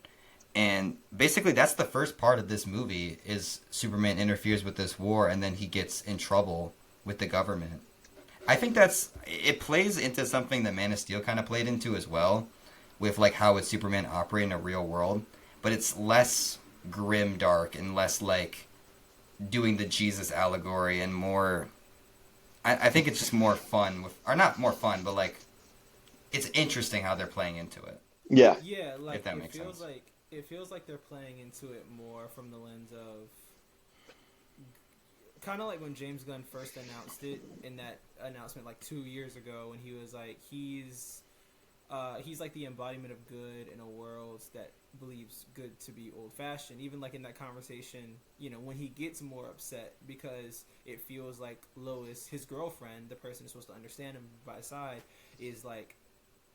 And basically that's the first part of this movie is Superman interferes with this war and then he gets in trouble with the government. I think it plays into something that Man of Steel kind of played into as well, with like how would Superman operate in a real world, but it's less grim dark and less like doing the Jesus allegory and more I think it's just more fun with, or not more fun, but like it's interesting how they're playing into it. Yeah. Yeah, like If that it makes feels sense. like it feels like they're playing into it more from the lens of kind of like when James Gunn first announced it in that announcement like 2 years ago, when he was like he's like the embodiment of good in a world that believes good to be old-fashioned. Even like in that conversation, you know, when he gets more upset because it feels like Lois, his girlfriend, the person who's supposed to understand him by his side, is like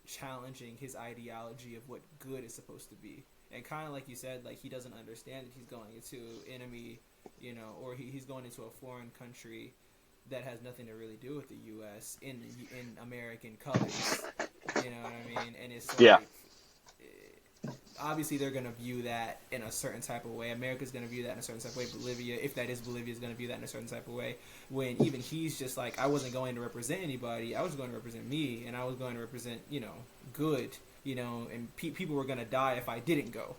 challenging his ideology of what good is supposed to be. And kind of like you said, like he doesn't understand that he's going into enemy, you know, or he's going into a foreign country that has nothing to really do with the U.S. in American colors. You know what I mean? And it's like, Yeah. obviously they're going to view that in a certain type of way. America's going to view that in a certain type of way. Bolivia, if that is Bolivia, is going to view that in a certain type of way. When even he's just like, I wasn't going to represent anybody. I was going to represent me, and I was going to represent, you know, good, you know, and people were going to die if I didn't go.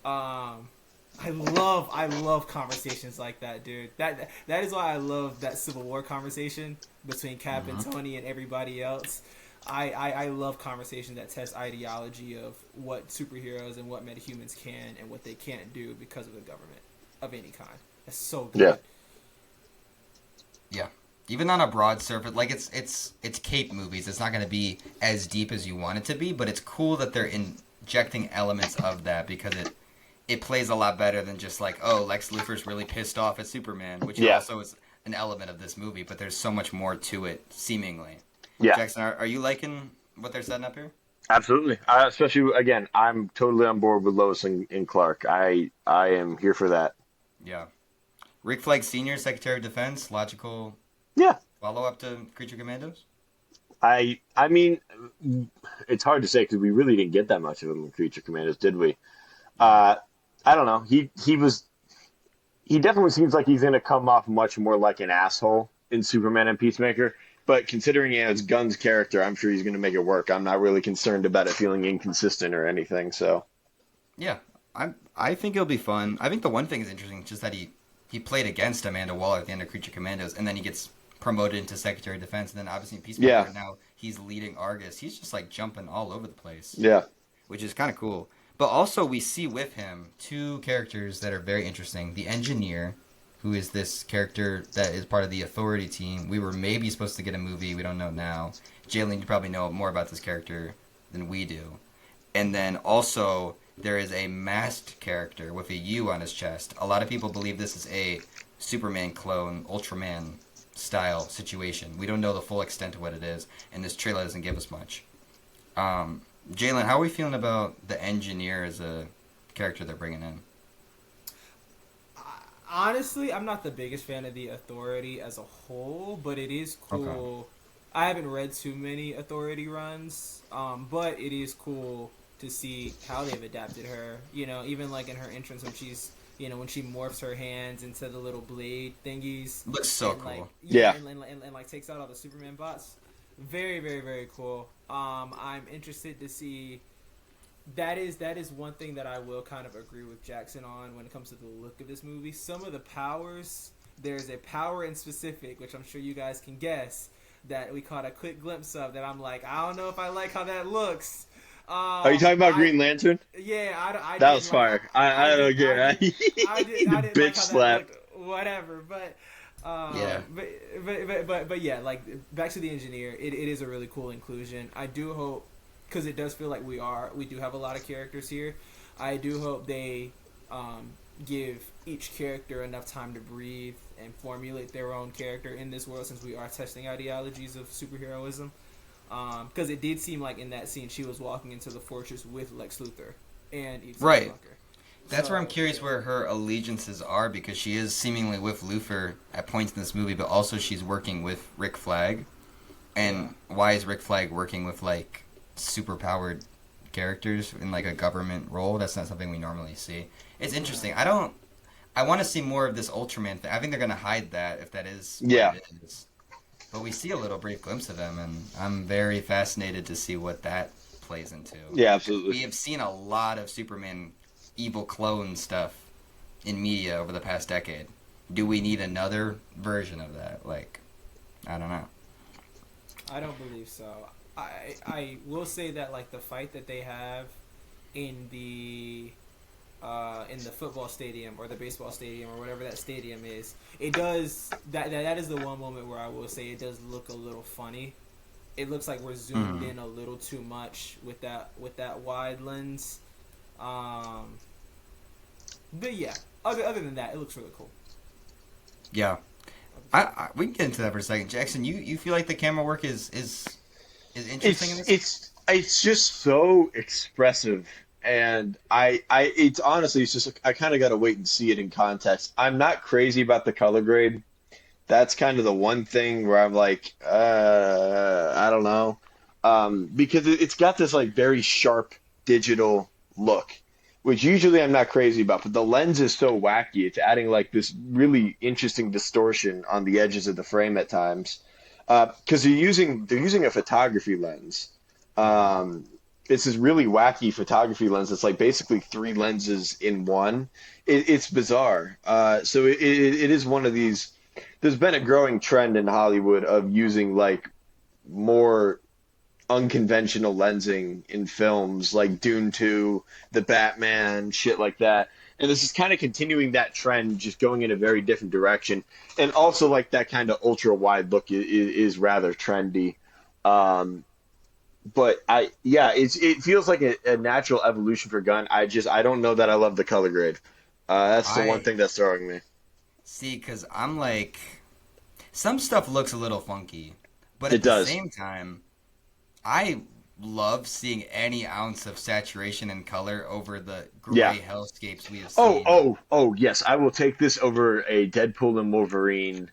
I love conversations like that, dude. That is why I love that Civil War conversation between Cap and Tony and everybody else. I love conversations that test ideology of what superheroes and what metahumans can and what they can't do because of the government of any kind. That's so good. Yeah. Yeah. Even on a broad surface, like it's cape movies. It's not going to be as deep as you want it to be, but it's cool that they're injecting elements of that because it plays a lot better than just like, oh, Lex Luthor's really pissed off at Superman, which also is an element of this movie, but there's so much more to it, seemingly. Yeah. Jackson, are you liking what they're setting up here? Absolutely. Especially again, I'm totally on board with Lois and Clark. I am here for that. Yeah. Rick Flag Sr., Secretary of Defense, logical Yeah. follow-up to Creature Commandos? I mean, it's hard to say because we really didn't get that much of him in Creature Commandos, did we? I don't know. He definitely seems like he's going to come off much more like an asshole in Superman and Peacemaker. But considering it's Gunn's character, I'm sure he's going to make it work. I'm not really concerned about it feeling inconsistent or anything. So Yeah, I think it'll be fun. I think the one thing is interesting, just that he played against Amanda Waller at the end of Creature Commandos, and then he gets promoted into Secretary of Defense, and then obviously in Peacemaker, Yeah. now he's leading Argus. He's just like jumping all over the place, yeah, which is kind of cool. But also we see with him two characters that are very interesting. The Engineer, who is this character that is part of the Authority team. We were maybe supposed to get a movie. We don't know now. Jalen, you probably know more about this character than we do. And then also there is a masked character with a U on his chest. A lot of people believe this is a Superman clone, Ultraman style situation. We don't know the full extent of what it is, and this trailer doesn't give us much. Jalen, how are we feeling about the Engineer as a character they're bringing in? Honestly, I'm not the biggest fan of the Authority as a whole, but it is cool. Okay. I haven't read too many Authority runs, but it is cool to see how they've adapted her. You know, even like in her entrance when she's, you know, when she morphs her hands into the little blade thingies. Looks so and, cool. like, Yeah. And like takes out all the Superman bots. Very, very, very cool. I'm interested to see. That is one thing that I will kind of agree with Jackson on when it comes to the look of this movie. Some of the powers, there's a power in specific, which I'm sure you guys can guess, that we caught a quick glimpse of that I'm like, I don't know if I like how that looks. Are you talking about Green Lantern? Yeah, I That didn't was fire. Like, I don't care. I didn't The like bitch how slap. that looked. Whatever, but Yeah. but yeah, like back to the Engineer, it is a really cool inclusion. I do hope, because it does feel like we do have a lot of characters here. I do hope they give each character enough time to breathe and formulate their own character in this world, since we are testing ideologies of superheroism. Because it did seem like in that scene she was walking into the fortress with Lex Luthor and Eve Right. Skywalker. That's where I'm curious where her allegiances are, because she is seemingly with Luthor at points in this movie, but also she's working with Rick Flag. And why is Rick Flag working with, like, super-powered characters in, like, a government role? That's not something we normally see. It's interesting. I want to see more of this Ultraman thing. I think they're going to hide that, if that is what it is. But we see a little brief glimpse of him, and I'm very fascinated to see what that plays into. Yeah, absolutely. We have seen a lot of Superman evil clone stuff in media over the past decade. Do we need another version of that? Like, I don't know. I don't believe so. I will say that, like, the fight that they have in the football stadium or the baseball stadium or whatever that stadium is, it does that is the one moment where I will say it does look a little funny. It looks like we're zoomed in a little too much with that wide lens. But yeah, other than that, it looks really cool. Yeah, we can get into that for a second. Jackson, you feel like the camera work is interesting in this? It's just so expressive. And it's honestly, it's just, I kind of got to wait and see it in context. I'm not crazy about the color grade. That's kind of the one thing where I'm like, I don't know. Because it's got this like very sharp digital look, which usually I'm not crazy about, but the lens is so wacky. It's adding like this really interesting distortion on the edges of the frame at times. Because they're using a photography lens. It's this really wacky photography lens that's like basically three lenses in one. It's bizarre. So it is one of these. There's been a growing trend in Hollywood of using like more unconventional lensing in films, like Dune 2, The Batman, shit like that. And this is kind of continuing that trend, just going in a very different direction. And also like that kind of ultra wide look is rather trendy. But it feels like a natural evolution for Gunn. I don't know that I love the color grade. That's the one thing that's throwing me. See, because I'm like, some stuff looks a little funky, but It at does. the same time, I love seeing any ounce of saturation and color over the gray Yeah. hellscapes we have seen. Oh, yes. I will take this over a Deadpool and Wolverine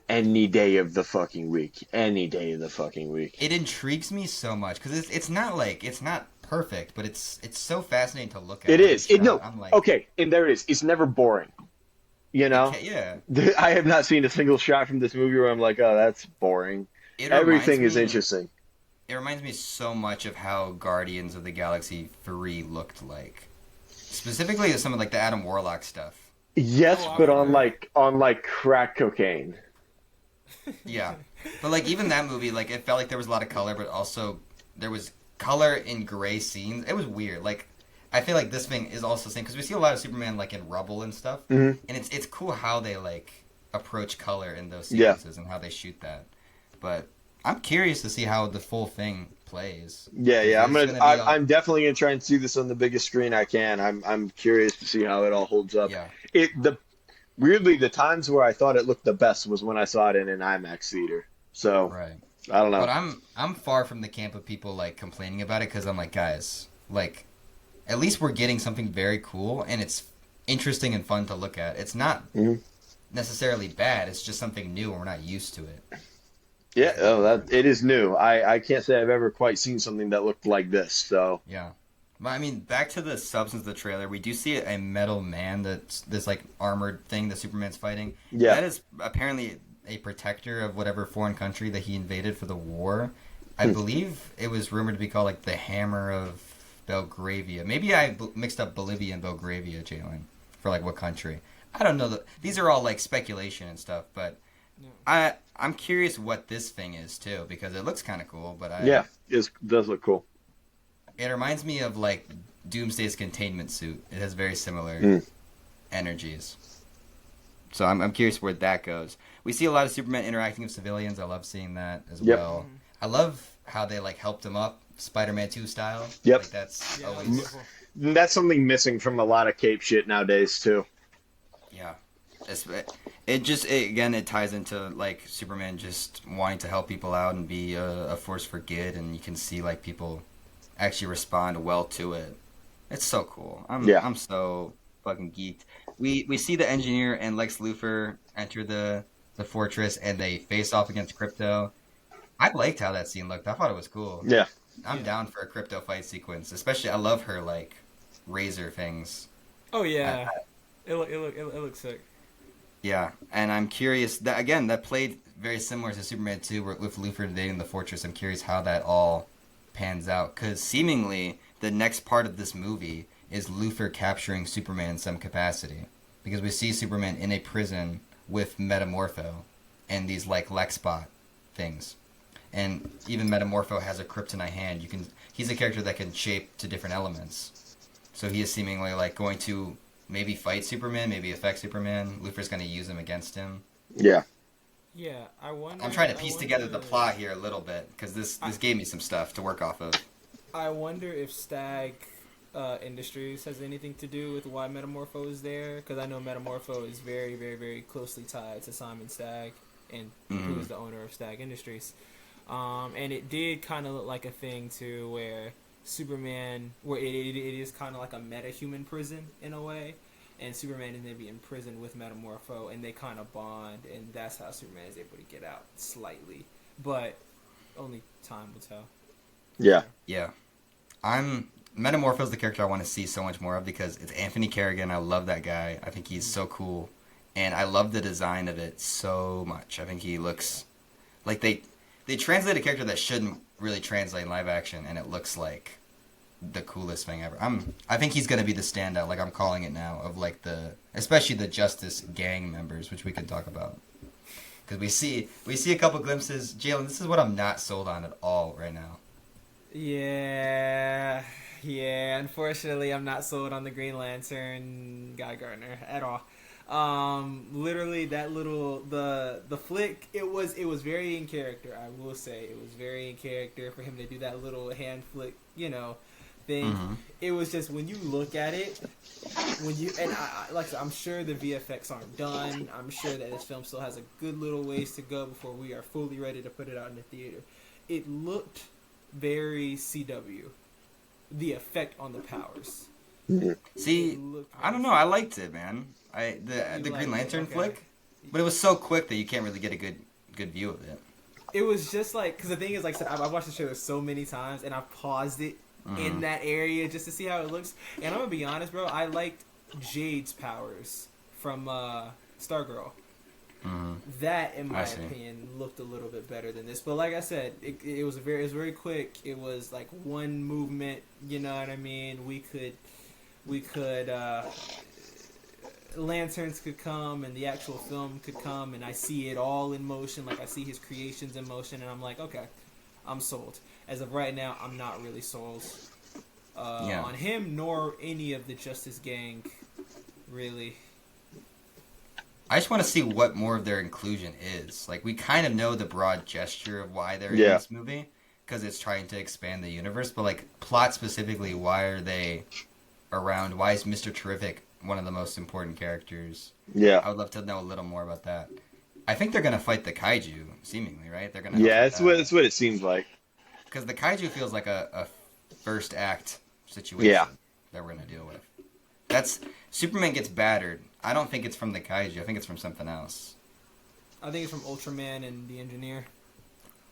any day of the fucking week. Any day of the fucking week. It intrigues me so much because it's not perfect, but it's so fascinating to look at. It is. I'm like, Okay, and there it is. It's never boring. You know? yeah. I have not seen a single shot from this movie where I'm like, oh, that's boring. Everything is interesting. It reminds me so much of how Guardians of the Galaxy 3 looked like. Specifically some of like the Adam Warlock stuff. Yes, but on like crack cocaine. Yeah. But like even that movie, like it felt like there was a lot of color, but also there was color in gray scenes. It was weird. Like I feel like this thing is also the same because we see a lot of Superman like in rubble and stuff, and it's cool how they like approach color in those sequences and how they shoot that. But I'm curious to see how the full thing plays. Yeah. I'm definitely gonna try and see this on the biggest screen I can. I'm curious to see how it all holds up. Yeah. Weirdly, the times where I thought it looked the best was when I saw it in an IMAX theater. So Right. I don't know. But I'm far from the camp of people like complaining about it because I'm like, guys, like at least we're getting something very cool and it's interesting and fun to look at. It's not necessarily bad. It's just something new and we're not used to it. Yeah, it is new. I can't say I've ever quite seen something that looked like this. So Yeah. But I mean, back to the substance of the trailer, we do see a metal man that's this like armored thing that Superman's fighting. Yeah. That is apparently a protector of whatever foreign country that he invaded for the war. I believe it was rumored to be called like the Hammer of Belgravia. Maybe I mixed up Bolivia and Belgravia, Jalen, for like what country. I don't know. These are all like speculation and stuff, but I'm curious what this thing is too because it looks kind of cool. But it does look cool. It reminds me of like Doomsday's containment suit. It has very similar energies. So I'm curious where that goes. We see a lot of Superman interacting with civilians. I love seeing that as well. I love how they like helped him up, Spider-Man 2 style. Yep. Like, that's always... That's something missing from a lot of Cape shit nowadays too. Again, it ties into like Superman just wanting to help people out and be a force for good, and you can see like people actually respond well to it. It's so cool. Yeah. I'm so fucking geeked. We see the engineer and Lex Luthor enter the fortress, and they face off against Crypto. I liked how that scene looked. I thought it was cool. Yeah. I'm down for a Crypto fight sequence, especially I love her like razor things. Oh yeah, it looks sick. Yeah, and I'm curious that again that played very similar to Superman 2, where with Luthor invading the fortress. I'm curious how that all pans out, because seemingly the next part of this movie is Luthor capturing Superman in some capacity, because we see Superman in a prison with Metamorpho and these like Lexbot things, and even Metamorpho has a kryptonite hand. He's a character that can shape to different elements, so he is seemingly like going to maybe fight Superman, maybe affect Superman. Luthor's going to use him against him. Yeah. Yeah, I wonder. I'm trying to piece together the plot here a little bit, because this gave me some stuff to work off of. I wonder if Stag Industries has anything to do with why Metamorpho is there, because I know Metamorpho is very, very, very closely tied to Simon Stagg, and who is the owner of Stag Industries. And it did kind of look like a thing too, where Superman, where it is kind of like a meta-human prison in a way, and Superman is maybe in prison with Metamorpho, and they kind of bond, and that's how Superman is able to get out slightly, but only time will tell. Yeah. Yeah. Metamorpho's the character I want to see so much more of, because it's Anthony Carrigan. I love that guy. I think he's so cool, and I love the design of it so much. I think he looks like they translate a character that shouldn't really translate in live action, and it looks like the coolest thing ever. I think he's gonna be the standout, like I'm calling it now, of like especially the Justice gang members, which we can talk about, because we see a couple glimpses. Jalen, this is what I'm not sold on at all right now. Yeah. Unfortunately, I'm not sold on the Green Lantern Guy Gardner at all. Literally that little the flick, it was very in character. I will say it was very in character for him to do that little hand flick, thing. Mm-hmm. It was just, when you look at it, like I said, I'm sure the VFX aren't done. I'm sure that this film still has a good little ways to go before we are fully ready to put it out in the theater. It looked very CW. The effect on the powers. See, I don't know. I liked it, man. The Green Lantern flick, but it was so quick that you can't really get a good view of it. It was just like, because the thing is, like I said, I've watched the trailer so many times, and I've paused it in that area just to see how it looks. And I'm gonna be honest, bro, I liked Jade's powers from Stargirl. That, in my opinion, looked a little bit better than this. But like I said, it was very quick. It was like one movement. You know what I mean? We could lanterns could come, and the actual film could come, and I see it all in motion. Like I see his creations in motion, and I'm like, okay, I'm sold. As of right now, I'm not really sold on him nor any of the Justice Gang, really. I just want to see what more of their inclusion is. Like, we kind of know the broad gesture of why they're in this movie, because it's trying to expand the universe, but, like, plot specifically, why are they around? Why is Mr. Terrific one of the most important characters? Yeah. I would love to know a little more about that. I think they're going to fight the kaiju, seemingly, right? They're gonna that's what it seems like. Because the kaiju feels like a first act situation that we're going to deal with. Superman gets battered. I don't think it's from the kaiju. I think it's from something else. I think it's from Ultraman and the Engineer.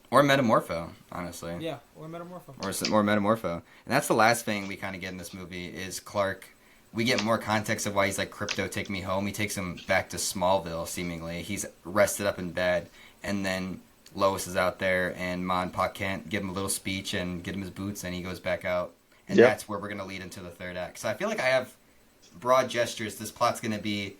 Or Metamorpho, honestly. Yeah, or Metamorpho. Or Metamorpho. And that's the last thing we kind of get in this movie is Clark. We get more context of why he's like, Crypto, take me home. He takes him back to Smallville, seemingly. He's rested up in bed. And then Lois is out there, and Ma and Pa can't give him a little speech and get him his boots, and he goes back out. And that's where we're going to lead into the third act. So I feel like I have broad gestures. This plot's going to be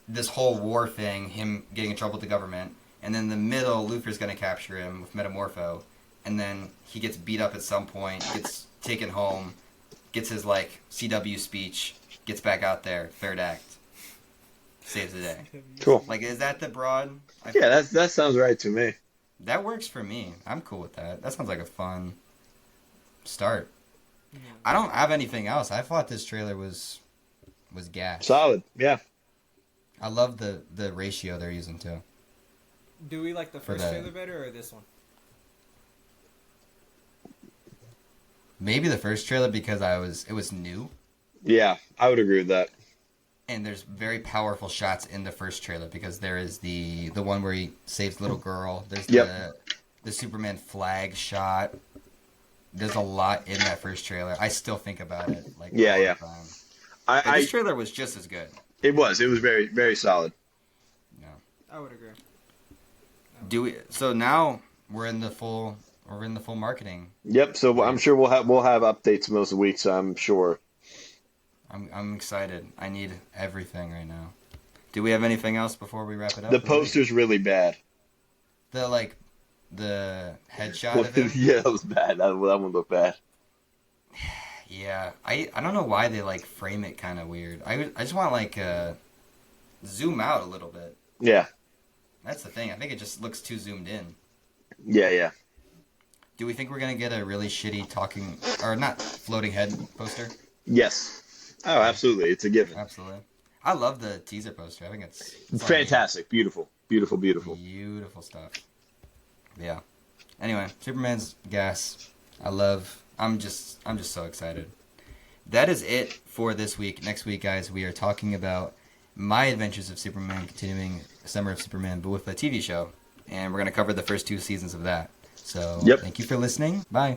this whole war thing, him getting in trouble with the government, and then in the middle, Luthor's going to capture him with Metamorpho, and then he gets beat up at some point, gets taken home, gets his like CW speech, gets back out there, third act, saves the day. Cool. Like, is that the broad? That sounds right to me. That works for me. I'm cool with that. That sounds like a fun start. Yeah. I don't have anything else. I thought this trailer was gas. Solid, yeah. I love the ratio they're using too. Do we like the For first the- trailer better or this one? Maybe the first trailer because it was new, Yeah, I would agree with that. and there's very powerful shots in the first trailer because there is the one where he saves the little girl. There's Yep. the Superman flag shot. There's a lot in that first trailer. I still think about it like Yeah, all the yeah. time. But I this trailer was just as good. it was very very solid. Yeah. I would agree. Do we? So now we're in the full marketing. Yep. So I'm sure we'll have updates most weeks. I'm sure. I'm excited. I need everything right now. Do we have anything else before we wrap it up? The poster's really bad. The headshot of him. Yeah, that was bad. That one looked bad. Yeah, I don't know why they like frame it kind of weird. I just want like zoom out a little bit. Yeah. That's the thing. I think it just looks too zoomed in. Yeah, yeah. Do we think we're gonna get a really shitty talking or not floating head poster? Yes. Oh, absolutely. It's a given. Absolutely. I love the teaser poster. I think it's Fantastic. Beautiful. Beautiful, beautiful. beautiful stuff. Yeah. Anyway, Superman's gas. I'm just so excited. That is it for this week. Next week, guys, we are talking about My Adventures of Superman, continuing Summer of Superman, but with a TV show. And we're going to cover the first 2 seasons of that. So, Yep. Thank you for listening. Bye.